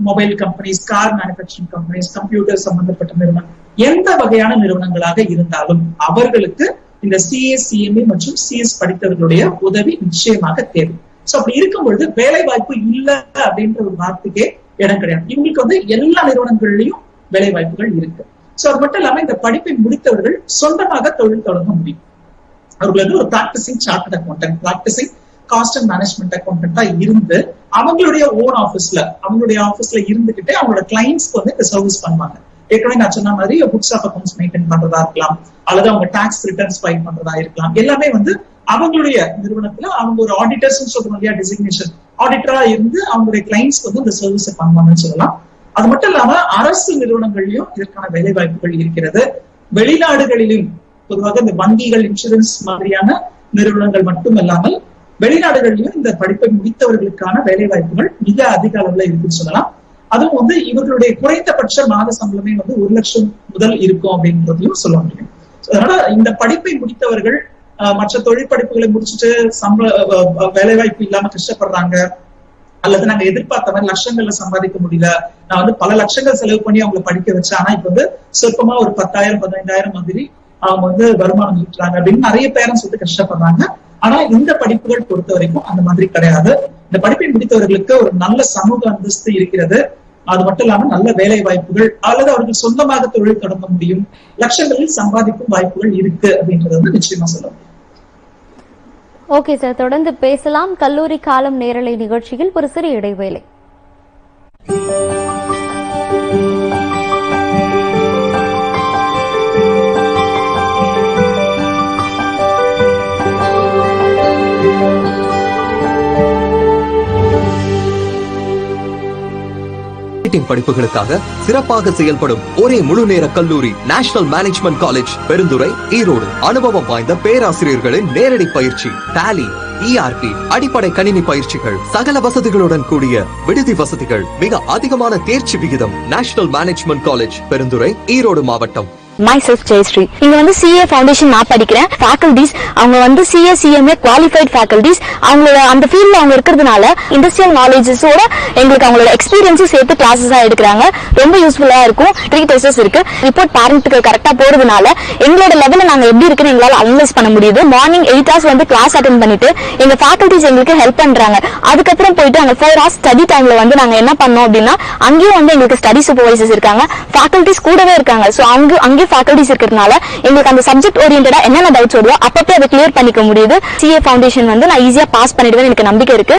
mobile companies, car manufacturing companies, computer சம்பந்தப்பட்ட நிறுவனம், எந்த வகையான நிறுவனங்களாக இருந்தாலும் அவர்களுக்கு இந்த சிஎஸ்சிஎம்ஏ மற்றும் சிஎஸ் படித்தவர்களுடைய உதவி நிச்சயமாக தேவை. சோ அப்படி இருக்கும் பொழுது வேலை வாய்ப்பு இல்ல அப்படின்ற ஒரு வார்த்தைக்கே இடம் கிடையாது. இவங்களுக்கு வந்து எல்லா நிறுவனங்கள்லயும் வேலை வாய்ப்புகள் இருக்கு. சோ அது மட்டும் இல்லாம இந்த படிப்பை முடித்தவர்கள் சொந்தமாக தொழில் தொடங்க முடியும். அவர்கள் வந்து ஒரு practising chartered accountant, practising cost and management அக்கௌண்டன்டா இருந்து அவங்களுடைய ஓன் ஆபீஸ்ல இருந்துகிட்டே அவங்களோட கிளைண்ட்ஸ்க்கு வந்து இந்த சர்வீஸ் பண்ணுவாங்க. ஏற்கனவே நான் சொன்ன மாதிரி புக்ஸ் ஆஃப் அக்கௌண்ட்ஸ் மெயின்டைன் பண்றதா இருக்கலாம், அல்லது அவங்க டாக்ஸ் ரிட்டர்ன்ஸ் ஃபைல் பண்றதா இருக்கலாம். எல்லாமே வந்து அவங்களுடைய நிறுவனத்துல அவங்க ஒரு ஆடிட்டர்ஸ் சொல்றோம் இல்லையா, டெசிக்னேஷன் ஆடிட்டரா இருந்து அவங்களுடைய கிளைண்ட்ஸ்க்கு வந்து இந்த சர்வீஸை பண்ணுவாங்கன்னு சொல்லலாம். அது மட்டும் இல்லாம அரசு நிறுவனங்கள்லயும் இதற்கான வேலை வாய்ப்புகள் இருக்கிறது. வெளிநாடுகளிலும் பொதுவாக இந்த வங்கிகள், இன்சூரன்ஸ் மாதிரியான நிறுவனங்கள் மட்டும் இல்லாமல் வெளிநாடுகளிலும் இந்த படிப்பை முடித்தவர்களுக்கான வேலை வாய்ப்புகள் மிக அதிக அளவுல இருக்குன்னு சொல்லலாம். அதுவும் வந்து இவர்களுடைய குறைந்தபட்ச மாத சம்பளமே வந்து 1 லட்சம் முதல் இருக்கும் அப்படின்றதையும் சொல்ல முடியும். அதனால இந்த படிப்பை முடித்தவர்கள் மற்ற தொழில் படிப்புகளை முடிச்சுட்டு வேலை வாய்ப்பு இல்லாம கஷ்டப்படுறாங்க, அல்லது நாங்க எதிர்பார்த்த மாதிரி லட்சங்கள்ல சம்பாதிக்க முடியல, நான் வந்து பல லட்சங்கள் செலவு பண்ணி அவங்களை படிக்க வச்சேன், ஆனா இப்ப வந்து சொற்பமா ஒரு 10,000 15,000 மாதிரி அவங்க வந்து வருமானம் ஈட்டுறாங்க அப்படின்னு நிறைய பேரண்ட்ஸ் வந்து கஷ்டப்படுறாங்க. ஆனா இந்த படிப்புகள் பொறுத்த வரைக்கும் அந்த மாதிரி கிடையாது. இந்த படிப்பை முடித்தவர்களுக்கு ஒரு நல்ல சமூக அந்தஸ்து இருக்கிறது. அது மட்டும் இல்லாம நல்ல வேலை வாய்ப்புகள், அல்லது அவர்கள் சொந்தமாக தொழில் தொடங்க முடியும், லட்சங்களில் சம்பாதிக்கும் வாய்ப்புகள் இருக்கு அப்படின்றது வந்து நிச்சயமா சொல்ல முடியும். ஓகே சார், தொடர்ந்து பேசலாம். கல்லூரி காலம் நேரலை நிகழ்ச்சியில் ஒரு சிறு இடைவேளை. ஆடிட்டிங் படிப்புகளுக்காக சிறப்பாக செயல்படும் ஒரே முழு நேர கல்லூரி national management college Perundurai Erode. அனுபவம் வாய்ந்த பேராசிரியர்களின் நேரடி பயிற்சி, டாலி, ERP, அடிப்படை கணினி பயிற்சிகள், சகல வசதிகளுடன் கூடிய விடுதி வசதிகள், மிக அதிகமான தேர்ச்சி விகிதம். National management college Perundurai Erode மாவட்டம். myself ஜெயஸ்ரீ. இங்க வந்து CA ஃபவுண்டேஷன் நான் படிக்கிறேன். ஃபேக்கல்டிஸ் அவங்க வந்து CA CMA குவாலிஃபைட் ஃபேக்கல்டிஸ். அவங்களோட அந்த ஃபீல்ட்ல அவங்க இருக்கிறதுனால இண்டஸ்ட்ரியல் நாலேஜஸோட எங்களுக்கு அவங்களோட எக்ஸ்பீரியன்ஸும் சேர்த்து கிளாஸஸா எடுக்கிறாங்க. ரொம்ப யூஸ்ஃபுல்லா இருக்கும். 3 டெஸ்டஸ் இருக்கு. ரிப்போர்ட் பேரண்ட்டுக்கு கரெக்டா போறதுனால எங்களோட லெவல்ல நாங்க எப்படி இருக்குன்னு எங்களால அனலைஸ் பண்ண முடியுது. மார்னிங் 8 hours வந்து கிளாஸ் அட்டென்ட் பண்ணிட்டு எங்க ஃபேக்கல்டிஸ் எங்களுக்கு ஹெல்ப் பண்றாங்க. அதுக்கப்புறம் போயிட்டு அங்க 4 hours ஸ்டடி டைம்ல வந்து நாங்க என்ன பண்ணோம் அப்படின்னா அங்கேயும் வந்து எங்களுக்கு ஸ்டடி சூப்பர்வைசர்ஸ் இருக்காங்க, ஃபேக்கல்டிஸ் கூடவே இருக்காங்க. சோ அங்கே ஃபேக்கல்டிஸ் இருக்கிறதுனால எங்களுக்கு அந்த சப்ஜெக்ட் ஓரியன்டா என்னென்ன டவுட்ஸ் வருதோ அப்பப்போ அதை கிளியர் பண்ணிக்க முடியுது. CA ஃபவுண்டேஷன் வந்து நான் ஈஸியா பாஸ் பண்ணிடுவேன் எனக்கு நம்பிக்கை இருக்கு.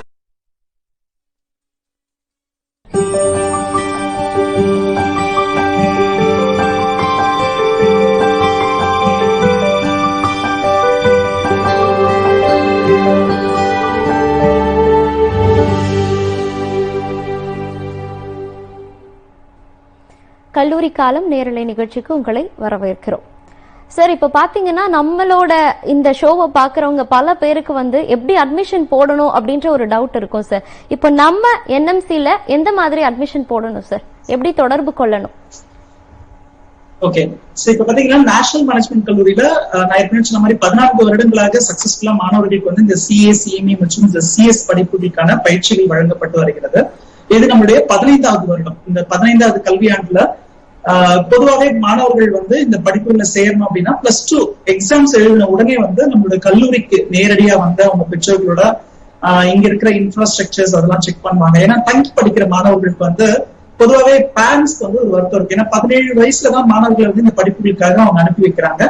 கல்லூரி காலம் நேரலை நிகழ்ச்சிக்கு உங்களை வரவேற்கிறோம். சார், இப்ப பாத்தீங்கன்னா நம்மளோட இந்த ஷோவை பாக்குறவங்க பல பேருக்கு வந்து எப்படி அட்மிஷன் போடணும் அப்படின்ற ஒரு டவுட் இருக்கும் சார். இப்ப நம்ம NMCல எந்த மாதிரி அட்மிஷன் போடணும் சார், எப்படி தொடர்பு கொள்ளணும்? ஓகே, சோ இப்ப பாத்தீங்கன்னா நேஷனல் மேனேஜ்மெண்ட் கல்லூரியில நான் ஏற்கனவே சொன்ன மாதிரி 14 வருடங்களாக சக்சஸ்ஃபுல்லா மாணவர்களுக்கு வந்து இந்த CA CMA மற்றும் இந்த CS படிப்புகளுக்கான பயிற்சிகள் வழங்கப்பட்டு வருகிறது. இது நம்மளுடைய 15வது வருடம். இந்த 15வது கல்வியாண்டுல பொதுவாகவே மாணவர்கள் வந்து இந்த படிப்புகளை சேரணும் அப்படின்னா +2 எக்ஸாம்ஸ் எழுதின உடனே வந்து நம்மளோட கல்லூரிக்கு நேரடியா வந்து அவங்க பெற்றோர்களோட இங்க இருக்கிற இன்ஃப்ராஸ்ட்ரக்சர்ஸ் அதெல்லாம் செக் பண்ணுவாங்க. ஏன்னா தங்கி படிக்கிற மாணவர்களுக்கு வந்து பொதுவாகவே பேரண்ட்ஸ்க்கு வந்து ஒரு வருத்தம் இருக்கு. ஏன்னா 17 வயசுலதான் மாணவர்களை வந்து இந்த படிப்புகளுக்காக அவங்க அனுப்பி வைக்கிறாங்க.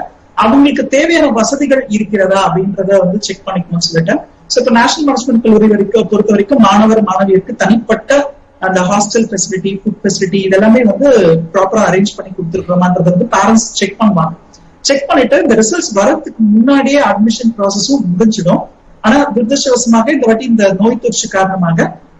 அவங்களுக்கு தேவையான வசதிகள் இருக்கிறதா அப்படின்றத வந்து செக் பண்ணிக்கணும்னு சொல்லிட்டேன். சோ இப்ப நேஷனல் மேனேஜ்மெண்ட் கல்லூரி பொறுத்த வரைக்கும் மாணவர் மாணவியருக்கு தனிப்பட்ட அந்த ஹாஸ்டல் ஃபெசிலிட்டி, ஃபுட் ஃபெசிலிட்டி இதெல்லாமே வந்து ப்ராப்பரா அரேஞ்ச் பண்ணி கொடுத்துருக்கோமான்றத வந்து பேரண்ட்ஸ் செக் பண்ணுவாங்க. செக் பண்ணிட்டு இந்த ரிசல்ட்ஸ் வரதுக்கு முன்னாடியே அட்மிஷன் ப்ராசஸும் முடிஞ்சிடும். ஆனா துரதிருஷ்டவசமாக இந்த வாட்டி இந்த நோய் தொற்று காரணமாக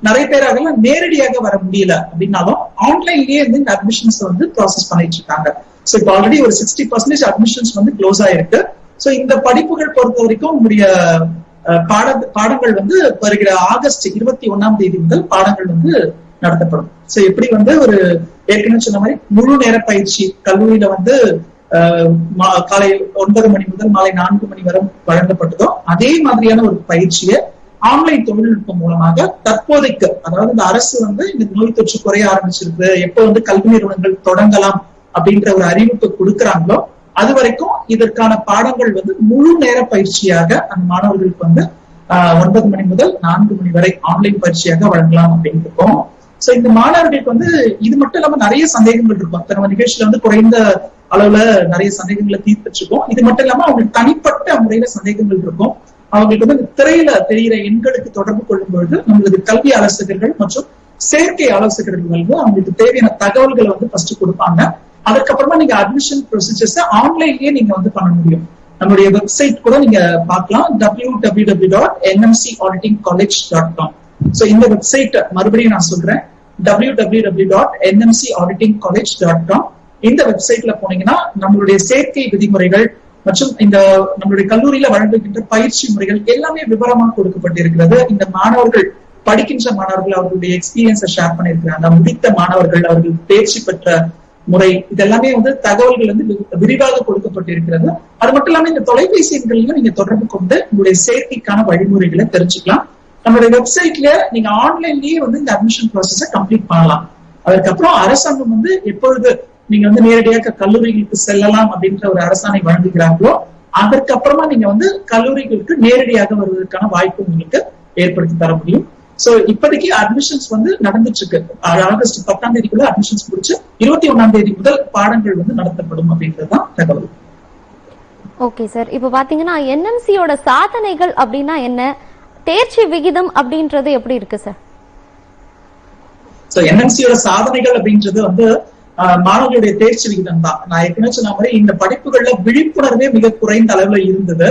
நிறைய பேராக நேரடியாக வர முடியல அப்படின்னாலும் ஆன்லைன்லயே வந்து இந்த அட்மிஷன்ஸ் வந்து ப்ராசஸ் பண்ணிட்டு இருக்காங்க. சோ இப்போ ஆல்ரெடி ஒரு 60% அட்மிஷன்ஸ் வந்து க்ளோஸ் ஆயிருக்கு. சோ இந்த படிப்புகள் பொறுத்த வரைக்கும் உங்களுடைய பாடங்கள் வந்து வருகிற ஆகஸ்ட் 21ஆம் தேதி முதல் பாடங்கள் வந்து நடத்தப்படும். சோ எப்படி வந்து ஒரு ஏற்கனவே சொன்ன மாதிரி முழு நேர பயிற்சி கல்லூரியில வந்து காலை 9 மணி முதல் மாலை 4 மணி வரை வழங்கப்பட்டதோ அதே மாதிரியான ஒரு பயிற்சியை ஆன்லைன் தொழில்நுட்பம் மூலமாக தற்போதைக்கு, அதாவது இந்த அரசு வந்து இந்த நோய் தொற்று குறைய ஆரம்பிச்சிருக்கு, எப்போ வந்து கல்வி நிறுவனங்கள் தொடங்கலாம் அப்படின்ற ஒரு அறிவிப்பு கொடுக்கறாங்களோ அது வரைக்கும் இதற்கான பாடங்கள் வந்து முழு நேர பயிற்சியாக அந்த மாணவர்களுக்கு வந்து 9 மணி முதல் 4 மணி வரை ஆன்லைன் பயிற்சியாக வழங்கலாம் அப்படின்னு இருக்கோம். சோ இந்த மாணவர்களுக்கு வந்து இது மட்டும் இல்லாம நிறைய சந்தேகங்கள் இருக்கும். நம்ம நிகழ்ச்சியில வந்து குறைந்த அளவுல நிறைய சந்தேகங்களை தீர்த்துட்டு இருக்கோம். இது மட்டும் இல்லாம அவங்களுக்கு தனிப்பட்ட முறையில சந்தேகங்கள் இருக்கும். அவங்களுக்கு வந்து திரையில தெரிகிற எண்களுக்கு தொடர்பு கொள்ளும் பொழுது நம்மளது கல்வி ஆலோசகர்கள் மற்றும் சேர்க்கை ஆலோசகர்கள் வந்து அவங்களுக்கு தேவையான தகவல்களை வந்து ஃபர்ஸ்ட் கொடுப்பாங்க. அதுக்கப்புறமா நீங்க அட்மிஷன் ப்ரொசீஜர்ஸ் ஆன்லைன்லயே நீங்க வந்து பண்ண முடியும். நம்மளுடைய வெப்சைட் கூட நீங்க பார்க்கலாம், www.nmcauditingcollege.com. சோ இந்த வெப்சைட் மறுபடியும் நான் சொல்றேன், www.nmcauditingcollege.com. இந்த வெப்சைட்ல போனீங்கன்னா நம்மளுடைய சேர்க்கை விதிமுறைகள் மற்றும் இந்த நம்மளுடைய கல்லூரியில வழங்குகின்ற பயிற்சி முறைகள் எல்லாமே விவரமா கொடுக்கப்பட்டிருக்கிறது. இந்த மாணவர்கள் படிக்கின்ற மாணவர்கள் அவர்களுடைய எக்ஸ்பீரியன்ஸை ஷேர் பண்ணியிருக்கிறாங்க. முடித்த மாணவர்கள் அவர்கள் தேர்ச்சி பெற்ற முறை இதெல்லாமே வந்து தகவல்கள் வந்து விரிவாக கொடுக்கப்பட்டிருக்கிறது. அது மட்டும் இல்லாம இந்த தொலைபேசி எண்களையும் நீங்க தொடர்பு கொண்டு உங்களுடைய சேர்க்கைக்கான வழிமுறைகளை தெரிஞ்சுக்கலாம். நம்மளுடைய வெப்சைட்ல நீங்க ஆன்லைன்லயே வந்து இந்த அட்மிஷன் ப்ராசஸை கம்ப்ளீட் பண்ணலாம். அதுக்கப்புறம் அரசாங்கம் வந்து எப்பொழுது நீங்க வந்து நேரடியாக கல்லூரிகளுக்கு செல்லலாம் அப்படின்ற ஒரு அரசாணை வழங்குகிறாங்களோ அதற்கப்புறமா நீங்க வந்து கல்லூரிகளுக்கு நேரடியாக வருவதற்கான வாய்ப்பு உங்களுக்கு ஏற்படுத்தி தர முடியும். சோ இப்போதைக்கு அட்மிஷன்ஸ் வந்து நடந்துட்டு இருக்கு. ஆகஸ்ட் 10ஆம் தேதிக்குள்ள அட்மிஷன்ஸ் முடிச்சு 21ஆம் தேதி முதல் பாடங்கள் வந்து நடத்தப்படும் அப்படின்றதுதான் தகவல். ஓகே சார், இப்ப பாத்தீங்கன்னா NMCயோட சாதனைகள் அப்படின்னா என்ன, தேர்ச்சி விகிதம் அப்படின்றது எப்படி இருக்கு சார்? சோ NMCயோட சாதனைகள் அப்படின்றது வந்து மாணவர்களுடைய தேர்ச்சி விகிதம் தான். நான் ஏற்கனவே சொன்ன மாதிரி இந்த படிப்புகள்ல விழிப்புணர்வே மிக குறைந்த அளவுல இருந்தது.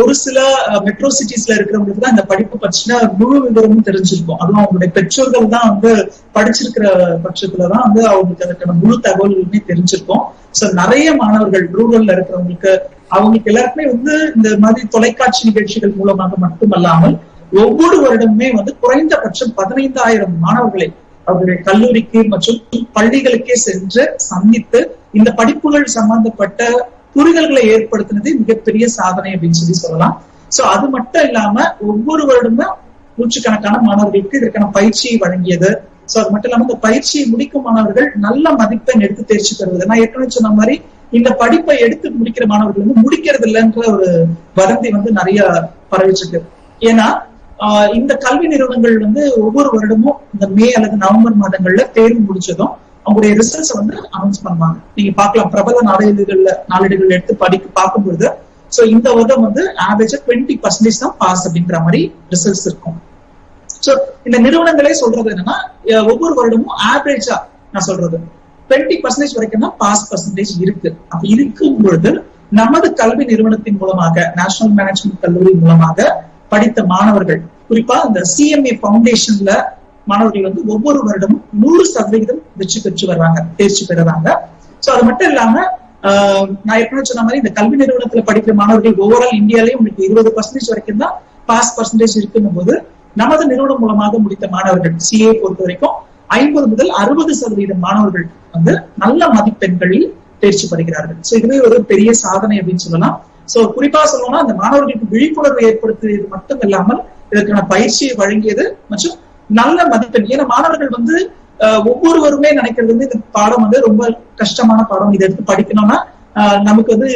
ஒரு சில மெட்ரோ சிட்டிஸ்ல இருக்கிறவங்களுக்கு தான் இந்த படிப்பு பற்றின முழு விவரமும் தெரிஞ்சிருக்கும். அதுவும் அவங்களுடைய பெற்றோர்கள் தான் வந்து படிச்சிருக்கிற பட்சத்துலதான் வந்து அவங்களுக்கு அதுக்கான முழு தகவல்களுமே தெரிஞ்சிருக்கும். சோ நிறைய மாணவர்கள் ரூரல்ல இருக்கிறவங்களுக்கு அவங்களுக்கு எல்லாருக்குமே வந்து இந்த மாதிரி தொலைக்காட்சி நிகழ்ச்சிகள் மூலமாக மட்டுமல்லாமல் ஒவ்வொரு வருடமுமே வந்து குறைந்தபட்சம் 15,000 மாணவர்களை அவருடைய கல்லூரிக்கு மற்றும் பள்ளிகளுக்கே சென்று சந்தித்து இந்த படிப்புகள் சம்பந்தப்பட்ட புரிதல்களை ஏற்படுத்தினது மிகப்பெரிய சாதனை அப்படின்னு சொல்லலாம். சோ அது மட்டும் இல்லாம ஒவ்வொரு வருடமும் நூற்றுக்கணக்கான மாணவர்களுக்கு இதற்கான பயிற்சியை வழங்கியது. சோ அது மட்டும் இல்லாம இந்த பயிற்சியை முடிக்கும் மாணவர்கள் நல்ல மதிப்பெண் எடுத்து தேர்ச்சி பெறுவது. நான் ஏற்கனவே சொன்ன மாதிரி இந்த படிப்பை எடுத்து முடிக்கிற மாணவர்கள் வந்து முடிக்கிறது இல்லைன்ற ஒரு வதந்தி வந்து நிறைய பரவிட்டு இருக்கு. ஏன்னா இந்த கல்வி நிறுவனங்கள் வந்து ஒவ்வொரு வருடமும் இந்த மே அல்லது நவம்பர் மாதங்கள்ல தேர்வு முடிச்சதும் அவங்களுடைய ரிசல்ட்ஸ் வந்து அனௌன்ஸ் பண்ணுவாங்க. நீங்க பார்க்கலாம் பிரபல நாளேடுகள் எடுத்து பார்க்கும்பொழுது சோ இந்த வருடம் வந்து ஆவரேஜா 20% தான் பாஸ் அப்படின்ற மாதிரி ரிசல்ட்ஸ் இருக்கும். சோ இந்த நிறுவனங்களே சொல்றது என்னன்னா ஒவ்வொரு வருடமும் ஆவரேஜா நான் சொல்றது 20% வரைக்கும் தான் பாஸ் பர்சன்டேஜ் இருக்கு. அப்படி இருக்கும் பொழுது நமது கல்வி நிறுவனத்தின் மூலமாக நேஷனல் மேனேஜ்மெண்ட் கல்லூரி மூலமாக படித்த மாணவர்கள் குறிப்பா இந்த CMA ஃபவுண்டேஷன்ல மாணவர்கள் வந்து ஒவ்வொரு வருடமும் 100% வெற்றி பெற்று வர்றாங்க, தேர்ச்சி பெறுறாங்க. சோ அது மட்டும் இல்லாம நான் ஏற்கனவே சொன்ன மாதிரி இந்த கல்வி நிறுவனத்துல படிக்கிற மாணவர்கள் ஓவரால் இந்தியாலேயே உங்களுக்கு 20% வரைக்கும் தான் பாஸ் பர்சன்டேஜ் இருக்குன்னும் போது நமது நிறுவனம் மூலமாக முடித்த மாணவர்கள் CA பொறுத்த வரைக்கும் 50 முதல் 60% மாணவர்கள் வந்து நல்ல மதிப்பெண்களில் தேர்ச்சி பெறுகிறார்கள். சோ இதுவே ஒரு பெரிய சாதனை அப்படின்னு சொல்லலாம். சோ குறிப்பா சொல்லணும்னா அந்த மாணவர்களுக்கு விழிப்புணர்வு ஏற்படுத்தியது மட்டும் இல்லாமல் இதற்கான பயிற்சியை வழங்கியது மற்றும் நல்ல மதிப்பெண். ஏன்னா மாணவர்கள் வந்து ஒவ்வொருவருமே நினைக்கிறது வந்து இந்த பாடம் வந்து ரொம்ப கஷ்டமான பாடம், இதை எடுத்து படிக்கணும்னா நமக்கு வந்து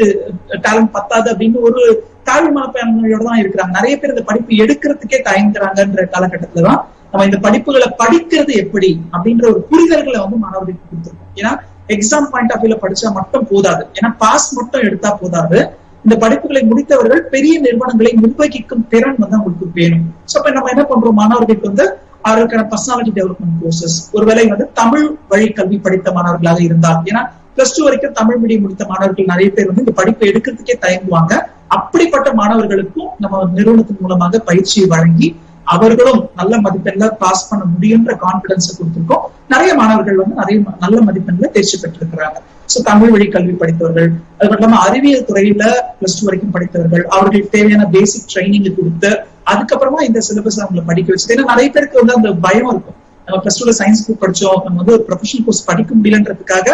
டேலண்ட் பத்தாது அப்படின்னு ஒரு தாழ்வு மனப்பான்மையோட தான் இருக்கிறாங்க. நிறைய பேர் இந்த படிப்பு எடுக்கிறதுக்கே தயங்குறாங்கன்ற காலகட்டத்துலதான் நம்ம இந்த படிப்புகளை படிக்கிறது எப்படி அப்படின்ற ஒரு புரிதல்களை வந்து மாணவர்களுக்கு கொடுத்துருக்கோம். ஏன்னா எக்ஸாம் பாயிண்ட் ஆஃப் வியூல படிச்சா மட்டும் போதாது, ஏன்னா பாஸ் மட்டும் எடுத்தா போதாது. இந்த படிப்புகளை முடித்தவர்கள் பெரிய நிறுவனங்களை நிர்வகிக்கும் திறன் வந்து அவங்களுக்கு வேணும். சோ இப்ப நம்ம என்ன பண்றோம், மாணவர்களுக்கு வந்து அவர்களுக்கான பர்சனாலிட்டி டெவலப்மெண்ட் கோர்சஸ், ஒருவேளை வந்து தமிழ் வழி கல்வி படித்த மாணவர்களாக இருந்தால், ஏன்னா +2 வரைக்கும் தமிழ் மீடியம் முடித்த மாணவர்கள் நிறைய பேர் வந்து இந்த படிப்பை எடுக்கிறதுக்கே தயங்குவாங்க. அப்படிப்பட்ட மாணவர்களுக்கும் நம்ம நிறுவனத்தின் மூலமாக பயிற்சியை வழங்கி அவர்களும் நல்ல மதிப்பெண்ல பாஸ் பண்ண முடியுன்ற கான்பிடன்ஸ் கொடுத்திருக்கோம். நிறைய மாணவர்கள் வந்து நிறைய நல்ல மதிப்பெண்ல தேர்ச்சி பெற்றிருக்கிறாங்க. சோ தமிழ் வழி கல்வி படித்தவர்கள், அது மட்டும் இல்லாம அறிவியல் துறையில +2 வரைக்கும் படித்தவர்கள், அவர்களுக்கு தேவையான பேசிக் ட்ரைனிங் கொடுத்து அதுக்கப்புறமா இந்த சிலபஸ் அவங்களை படிக்க வச்சு. ஏன்னா நிறைய பேருக்கு வந்து அந்த பயம் இருக்கும், நம்ம +2ல சயின்ஸ் குரூப் படிச்சோம், நம்ம வந்து ஒரு ப்ரொஃபஷனல் கோர்ஸ் படிக்க முடியலன்றதுக்காக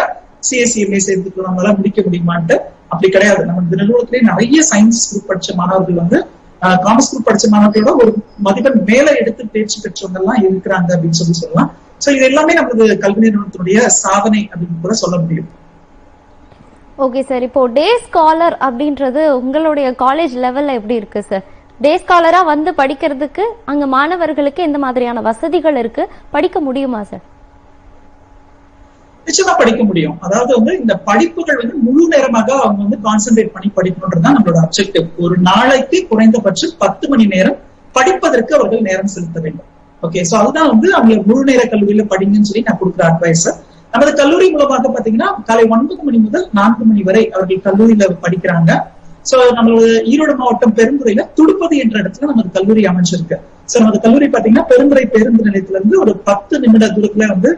CSCMA சேர்ந்துட்டு நம்மளால முடிக்க முடியுமான்ட்டு. அப்படி கிடையாது. நம்ம இந்த நிறுவனத்திலேயே நிறைய சயின்ஸ் குரூப் படிச்ச மாணவர்கள் வந்து காமர்ஸ் குரூப் படிச்ச மாணவர்களோட ஒரு மதிப்பெண் மேல எடுத்து தேர்ச்சி பெற்றவங்க எல்லாம் இருக்கிறாங்க அப்படின்னு சொல்லலாம். சோ இது எல்லாமே நமது கல்வி நிறுவனத்தினுடைய சாதனை அப்படின்னு கூட சொல்ல முடியும். ஓகே சார், இப்போ டே ஸ்காலர் அப்படின்றது உங்களுடைய காலேஜ் லெவல்ல எப்படி இருக்கு சார்? டே ஸ்காலரா வந்து படிக்கிறதுக்கு அங்க மாணவர்களுக்கு எந்த மாதிரியான வசதிகள் இருக்கு, படிக்க முடியுமா சார்? நிச்சயமா படிக்க முடியும். அதாவது வந்து இந்த படிப்புகள் வந்து முழு நேரமாக அவங்க வந்து கான்சென்ட்ரேட் பண்ணி படிக்கணும்ன்றதுதான் நம்மளோட அப்ஜெக்டிவ். ஒரு நாளைக்கு குறைந்தபட்சம் 10 மணி நேரம் படிப்பதற்கு அவர்கள் நேரம் செலுத்த வேண்டும். ஓகே, சோ அதுதான் வந்து அவங்க முழு நேர கல்லூரியில படிங்கன்னு சொல்லி நான் கொடுக்குற அட்வைஸ். நமது கல்லூரி மூலமாக பாத்தீங்கன்னா காலை 9 மணி முதல் 4 மணி வரை அவர்கள் கல்லூரியில படிக்கிறாங்க. சோ நம்மளோட ஈரோடு மாவட்டம் பெருந்துறையில துடுப்பதி என்ற இடத்துல நமது கல்லூரி அமைஞ்சிருக்கு. சோ நமது கல்லூரி பாத்தீங்கன்னா பெருந்துறை பேருந்து நிலையத்துல இருந்து ஒரு 10 நிமிட தூரத்துல வந்து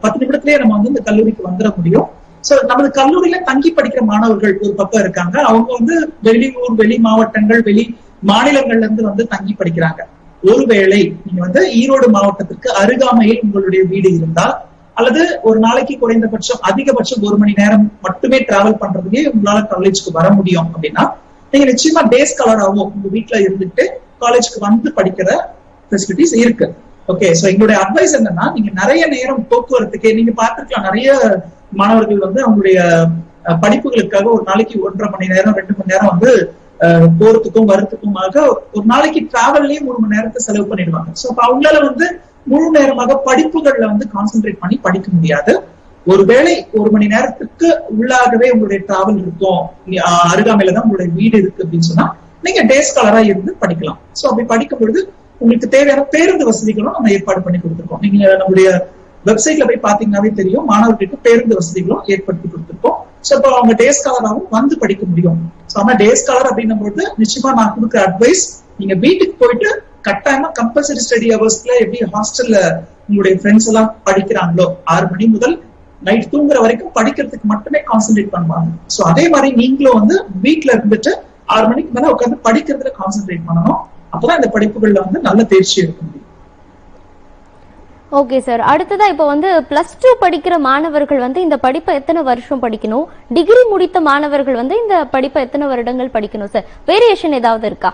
10 நிமிடத்திலேயே நம்ம வந்து இந்த கல்லூரிக்கு வந்துட முடியும். சோ நமது கல்லூரியில தங்கி படிக்கிற மாணவர்கள் ஒரு பக்கம் இருக்காங்க. அவங்க வந்து வெளியூர், வெளி மாவட்டங்கள், வெளி மாநிலங்கள்ல இருந்து வந்து தங்கி படிக்கிறாங்க. ஒருவேளை நீங்க வந்து ஈரோடு மாவட்டத்திற்கு அருகாமையில் உங்களுடைய வீடு இருந்தால், அல்லது ஒரு நாளைக்கு குறைந்தபட்சம் அதிகபட்சம் 1 மணி நேரம் மட்டுமே டிராவல் பண்றதுக்கே உங்களால காலேஜுக்கு வர முடியும் அப்படின்னா நீங்க நிச்சயமா டே ஸ்காலராகவும் உங்க வீட்டுல இருந்துட்டு காலேஜுக்கு வந்து படிக்கிற ஃபெசிலிட்டிஸ் இருக்கு. ஓகே, சோ எங்களுடைய அட்வைஸ் என்னன்னா, நீங்க நிறைய நேரம் போக்குவரத்துக்கே நீங்க பார்த்துக்கலாம். நிறைய மாணவர்கள் வந்து அவங்களுடைய படிப்புகளுக்காக ஒரு நாளைக்கு 1.5 மணி நேரம் 2 மணி நேரம் வந்து போறதுக்கும் வரத்துக்குமாக ஒரு நாளைக்கு டிராவல்லயே 3 மணி நேரத்தை செலவு பண்ணிடுவாங்க. சோ அப்ப அவங்களால வந்து முழு நேரமாக படிப்புகள்ல வந்து கான்சென்ட்ரேட் பண்ணி படிக்க முடியாது. ஒருவேளை 1 மணி நேரத்துக்கு உள்ளாகவே உங்களுடைய டிராவல் இருக்கும், அருகாமையில தான் உங்களுடைய வீடு இருக்கு அப்படின்னு சொன்னா நீங்க டே ஸ்காலரா இருந்து படிக்கலாம். சோ அப்படி படிக்கும் பொழுது உங்களுக்கு தேவையான பேருந்து வசதிகளும் நம்ம ஏற்பாடு பண்ணி கொடுத்துருக்கோம். நீங்க நம்முடைய வெப்சைட்ல போய் பாத்தீங்கன்னாவே தெரியும், மாணவர்களுக்கு பேருந்து வசதிகளும் ஏற்படுத்தி கொடுத்துருக்கோம். சோ இப்போ அவங்க டே ஸ்காலராகவும் வந்து படிக்க முடியும். ஆனா டே ஸ்காலர் அப்படின்னும் போது நிச்சயமா நான் கொடுக்குற அட்வைஸ், நீங்க வீட்டுக்கு போயிட்டு கட்டாயமா கம்பல்சரி ஸ்டடி ஹவர்ஸ்ல எப்படி ஹாஸ்டல்ல உங்களுடைய ஃப்ரெண்ட்ஸ் எல்லாம் படிக்கிறாங்களோ 6 மணி முதல் நைட் தூங்குற வரைக்கும் படிக்கிறதுக்கு மட்டுமே கான்சென்ட்ரேட் பண்ணுவாங்க. சோ அதே மாதிரி நீங்களும் வந்து வீட்டுல இருந்துட்டு 6 மணிக்கு மேல உட்காந்து படிக்கிறதுல கான்சென்ட்ரேட் பண்ணணும். அப்பதான் இந்த படிப்புகள்ல வந்து நல்ல தேர்ச்சி எடுக்க முடியும். ஓகே சார், அடுத்ததா இப்போ வந்து +2 படிக்கிற மாணவர்கள் வந்து இந்த படிப்பை எத்தனை வருஷம் படிக்கணும்? டிகிரி முடித்த மாணவர்கள் வந்து இந்த படிப்பை எத்தனை வருடங்கள் படிக்கணும் சார்? வேரியேஷன் ஏதாவது இருக்கா?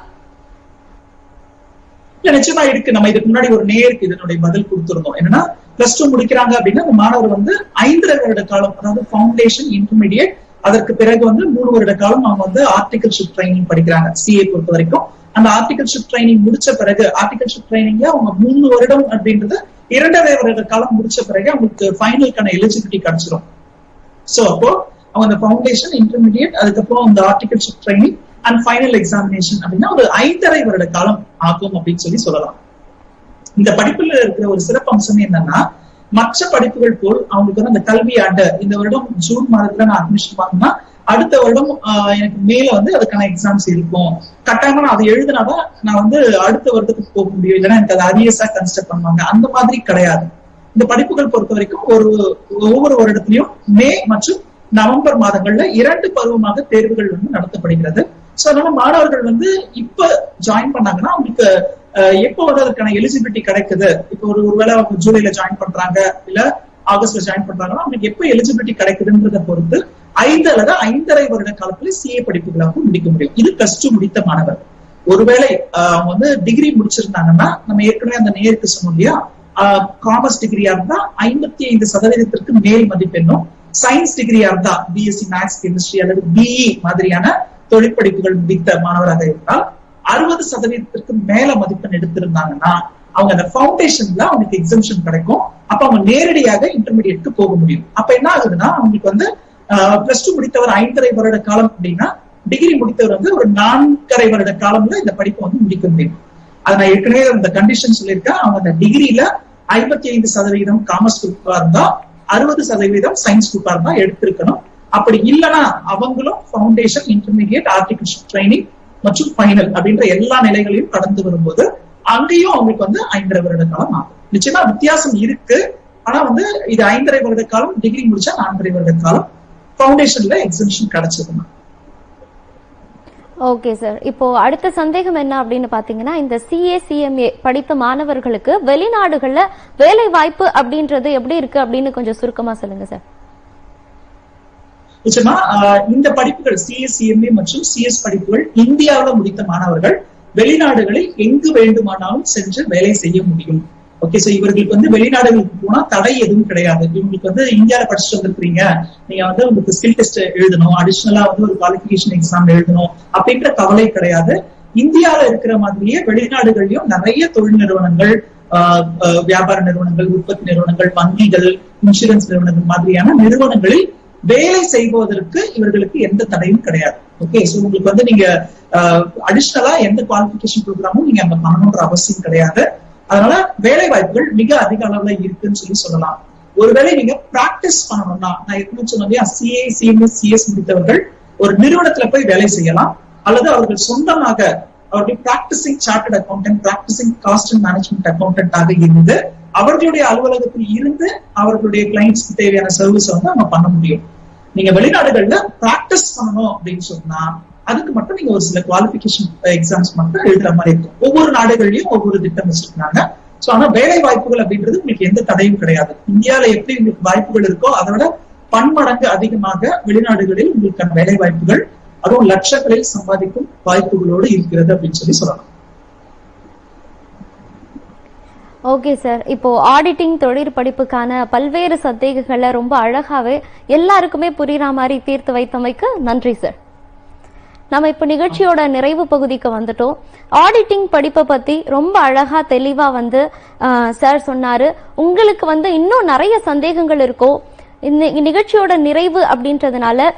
நிச்சயமா இருக்கு. நம்ம இதுக்கு முன்னாடி ஒரு நேருக்கு இதனுடைய பதில் கொடுத்திருந்தோம். என்னன்னா +2 முடிக்கிறாங்க அப்படின்னா அந்த மாணவர் வந்து 5 வருட காலம், அதாவது ஃபவுண்டேஷன், இன்டர்மீடியட், அதற்கு பிறகு வந்து 3 வருட காலம் அவங்க வந்து ஆர்டிகல்ஷிப் ட்ரைனிங் படிக்கிறாங்க. சிஏ பொறுத்த வரைக்கும் அந்த ஆர்டிகல்ஷிப் ட்ரைனிங் முடிச்ச பிறகு, ஆர்டிகல்ஷிப் ட்ரைனிங்ல அவங்க 3 வருடம் அப்படின்றது 2.5 வருட காலம் முடிச்ச பிறகு அவங்களுக்கு ஃபைனலுக்கான எலிஜிபிலிட்டி கிடைச்சிடும். சோ அப்போ அவங்க அந்த ஃபவுண்டேஷன், இன்டர்மீடியட், அதுக்கப்புறம் அந்த articleship training and final examination அப்படின்னா ஒரு 5.5 வருட காலம் ஆகும் அப்படின்னு சொல்லலாம். இந்த படிப்புல இருக்கிற ஒரு சிறப்பு அம்சம் என்னன்னா, மற்ற படிப்புகள் போல் அவங்களுக்கு வந்து அந்த கல்வி ஆண்டு, இந்த வருடம் ஜூன் மாதத்துல நான் அட்மிஷன் வாங்கினா அடுத்த வருடம் எனக்கு மேல வந்து அதுக்கான எக்ஸாம்ஸ் இருக்கும். கட்டாயமா நான் அதை எழுதினாதான் நான் வந்து அடுத்த வருடத்துக்கு போக முடியும், இல்லைன்னா எனக்கு அதை அரியர்ஸா கன்சிடர் பண்ணுவாங்க. அந்த மாதிரி கிடையாது. இந்த படிப்புகள் பொறுத்த வரைக்கும் ஒவ்வொரு வருடத்திலையும் மே மற்றும் நவம்பர் மாதங்கள்ல 2 பருவமாக தேர்வுகள் வந்து நடத்தப்படுகிறது. சோ அதனால மாணவர்கள் வந்து இப்ப ஜாயின் பண்ணாங்கன்னா அவங்களுக்கு எப்போ வந்து அதுக்கான எலிஜிபிலிட்டி கிடைக்குது, இப்போ ஒருவேளை அவங்க ஜூலைல ஜாயின் பண்றாங்க இல்ல ஆகஸ்ட்ல ஜாயின் பண்றாங்கன்னா அவங்களுக்கு எப்போ எலிஜிபிலிட்டி கிடைக்குதுன்றத பொறுத்து 5 அல்லது 5.5 வருட காலத்துல சிஏ படிப்புகளாக முடிக்க முடியும். இது +2 முடித்த மாணவர். ஒருவேளை அவங்க வந்து டிகிரி முடிச்சிருந்தாங்கன்னா, நம்ம ஏற்கனவே அந்த நேருக்கு சொன்னோம் இல்லையா, காமர்ஸ் டிகிரியா இருந்தா 55% மேல் மதிப்பெண்ணும், சயின்ஸ் டிகிரியா இருந்தா பிஎஸ்சி மேத்ஸ், கெமிஸ்ட்ரி அல்லது பிஇ மாதிரியான தொழிற்படிப்புகள் முடித்த மாணவராக இருந்தால் 60% மேல மதிப்பெண் எடுத்திருந்தாங்கன்னா அவங்க அந்த ஃபவுண்டேஷன்ல அவங்களுக்கு எக்ஸம்ஷன் கிடைக்கும். அப்ப அவங்க நேரடியாக இன்டர்மீடியட்க்கு போக முடியும். அப்ப என்ன ஆகுதுன்னா, அவங்களுக்கு வந்து +2 முடித்தவர் 5.5 வருட காலம் அப்படின்னா, டிகிரி முடித்தவர் வந்து ஒரு 4.5 வருட காலம்ல இந்த படிப்பை வந்து முடிக்க முடியும். அதை நான் ஏற்கனவே அந்த கண்டிஷன் சொல்லியிருக்கேன். அவங்க அந்த டிகிரியில 55% காமர்ஸ் குரூப்பா இருந்தா 60% சயின்ஸ் குரூப்பா இருந்தா எடுத்திருக்கணும். அப்படி இல்லைன்னா அவங்களும் ஃபவுண்டேஷன், இன்டர்மீடியட், ஆர்டிகல்ஷிப் ட்ரைனிங் மற்றும் ஃபைனல் அப்படின்ற எல்லா நிலைகளையும் கடந்து வரும்போது அங்கேயும் அவங்களுக்கு வந்து 5.5 வருட காலம் ஆகும். நிச்சயமா வித்தியாசம் இருக்கு. ஆனா வந்து இது 5.5 வருட காலம், டிகிரி முடிச்சா 4.5 வருட காலம், ஃபவுண்டேஷன்ல எக்ஸம்ஷன் கிடைச்சதுன்னா. ஓகே சார், இப்போ அடுத்த சந்தேகம் என்ன அப்படின்னு பாத்தீங்கன்னா, இந்த சிஏ சிஎம்ஏ படித்த மாணவர்களுக்கு வெளிநாடுகள்ல வேலை வாய்ப்பு அப்படின்றது எப்படி இருக்கு அப்படின்னு கொஞ்சம் சுருக்கமா சொல்லுங்க சார். நிச்சயமா இந்த படிப்புகள் சிஎஸ்சிஎம்ஏ மற்றும் சிஎஸ் படிப்புகள் இந்தியாவில் முடித்த மாணவர்கள் வெளிநாடுகளில் எங்கு வேண்டுமானாலும் சென்று வேலை செய்ய முடியும். ஓகே, சோ இவர்களுக்கு வந்து வெளிநாடுகளுக்கு போனா தடை எதுவும் கிடையாது. இவங்களுக்கு வந்து இந்தியாவில படிச்சுட்டு வந்திருக்கீங்க, நீங்க வந்து உங்களுக்கு ஸ்கில் டெஸ்ட் எழுதணும், அடிஷனலா வந்து ஒரு குவாலிஃபிகேஷன் எக்ஸாம் எழுதணும் அப்படின்ற கவலை கிடையாது. இந்தியாவில இருக்கிற மாதிரியே வெளிநாடுகள்லயும் நிறைய தொழில் நிறுவனங்கள், வியாபார நிறுவனங்கள், உற்பத்தி நிறுவனங்கள், வங்கிகள், இன்சூரன்ஸ் நிறுவனங்கள் மாதிரியான நிறுவனங்களில் வேலை செய்வதற்கு இவர்களுக்கு எந்த தடையும் கிடையாது. ஓகே, சோ உங்களுக்கு வந்து நீங்க அடிஷனலா எந்த குவாலிஃபிகேஷன் ப்ரோக்ராமும் நீங்க அங்க பண்ணணும்ன்ற அவசியம் கிடையாது. அதனால வேலை வாய்ப்புகள் மிக அதிக அளவுல இருக்குன்னு சொல்லலாம். ஒருவேளை நீங்க பிராக்டிஸ் பண்ணணும்னா, நான் ஏற்கனவே சொன்னேன், சிஏ சிஎம்எஸ் சிஎஸ் முடித்தவர்கள் ஒரு நிறுவனத்துல போய் வேலை செய்யலாம், அல்லது அவர்கள் சொந்தமாக அவர்கள் practising chartered accountant, practising cost and management அக்கௌண்டன்டாக இருந்து அவர்களுடைய அலுவலகத்தில் இருந்து அவர்களுடைய கிளைண்ட்ஸ்க்கு தேவையான சர்வீஸ் வந்து அவங்க பண்ண முடியும். நீங்க வெளிநாடுகள்ல பிராக்டிஸ் பண்ணணும் அப்படின்னு சொன்னா அதுக்கு மட்டும் நீங்க ஒரு சில குவாலிஃபிகேஷன் எக்ஸாம்ஸ் மட்டும் எழுதுற மாதிரி இருக்கும். ஒவ்வொரு நாடுகள்லயும் ஒவ்வொரு திட்டம் வச்சிருக்காங்க. சோ ஆனா வேலை வாய்ப்புகள் அப்படின்றது உங்களுக்கு எந்த தடையும் கிடையாது. இந்தியாவில எப்படி உங்களுக்கு வாய்ப்புகள் இருக்கோ அதை விட பன்மடங்கு அதிகமாக வெளிநாடுகளில் உங்களுக்கான வேலை வாய்ப்புகள், அதுவும் லட்சங்களில் சம்பாதிக்கும் வாய்ப்புகளோடு இருக்கிறது அப்படின்னு சொல்லலாம். ஓகே சார், இப்போ ஆடிட்டிங் தொழிற் படிப்புக்கான பல்வேறு சந்தேகங்களை ரொம்ப அழகாவே எல்லாருக்குமே புரியுற மாதிரி தீர்த்து வைத்தமைக்கு நன்றி சார். நம்ம இப்ப நிகழ்ச்சியோட நிறைவு பகுதிக்கு வந்துட்டோம். ஆடிட்டிங் படிப்பை பத்தி ரொம்ப அழகா தெளிவா வந்து சார் சொன்னாரு. உங்களுக்கு வந்து இன்னும் நிறைய சந்தேகங்கள் இருக்கோ, இந்த நிகழ்ச்சியோட நிறைவு அப்படின்றதுனால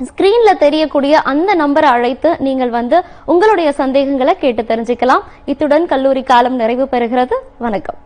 ஸ்கிரீன்ல தெரியக்கூடிய அந்த நம்பரை அழைத்து நீங்கள் வந்து உங்களுடைய சந்தேகங்களை கேட்டு தெரிஞ்சுக்கலாம். இத்துடன் கல்லூரி காலம் நிறைவு பெறுகிறது. வணக்கம்.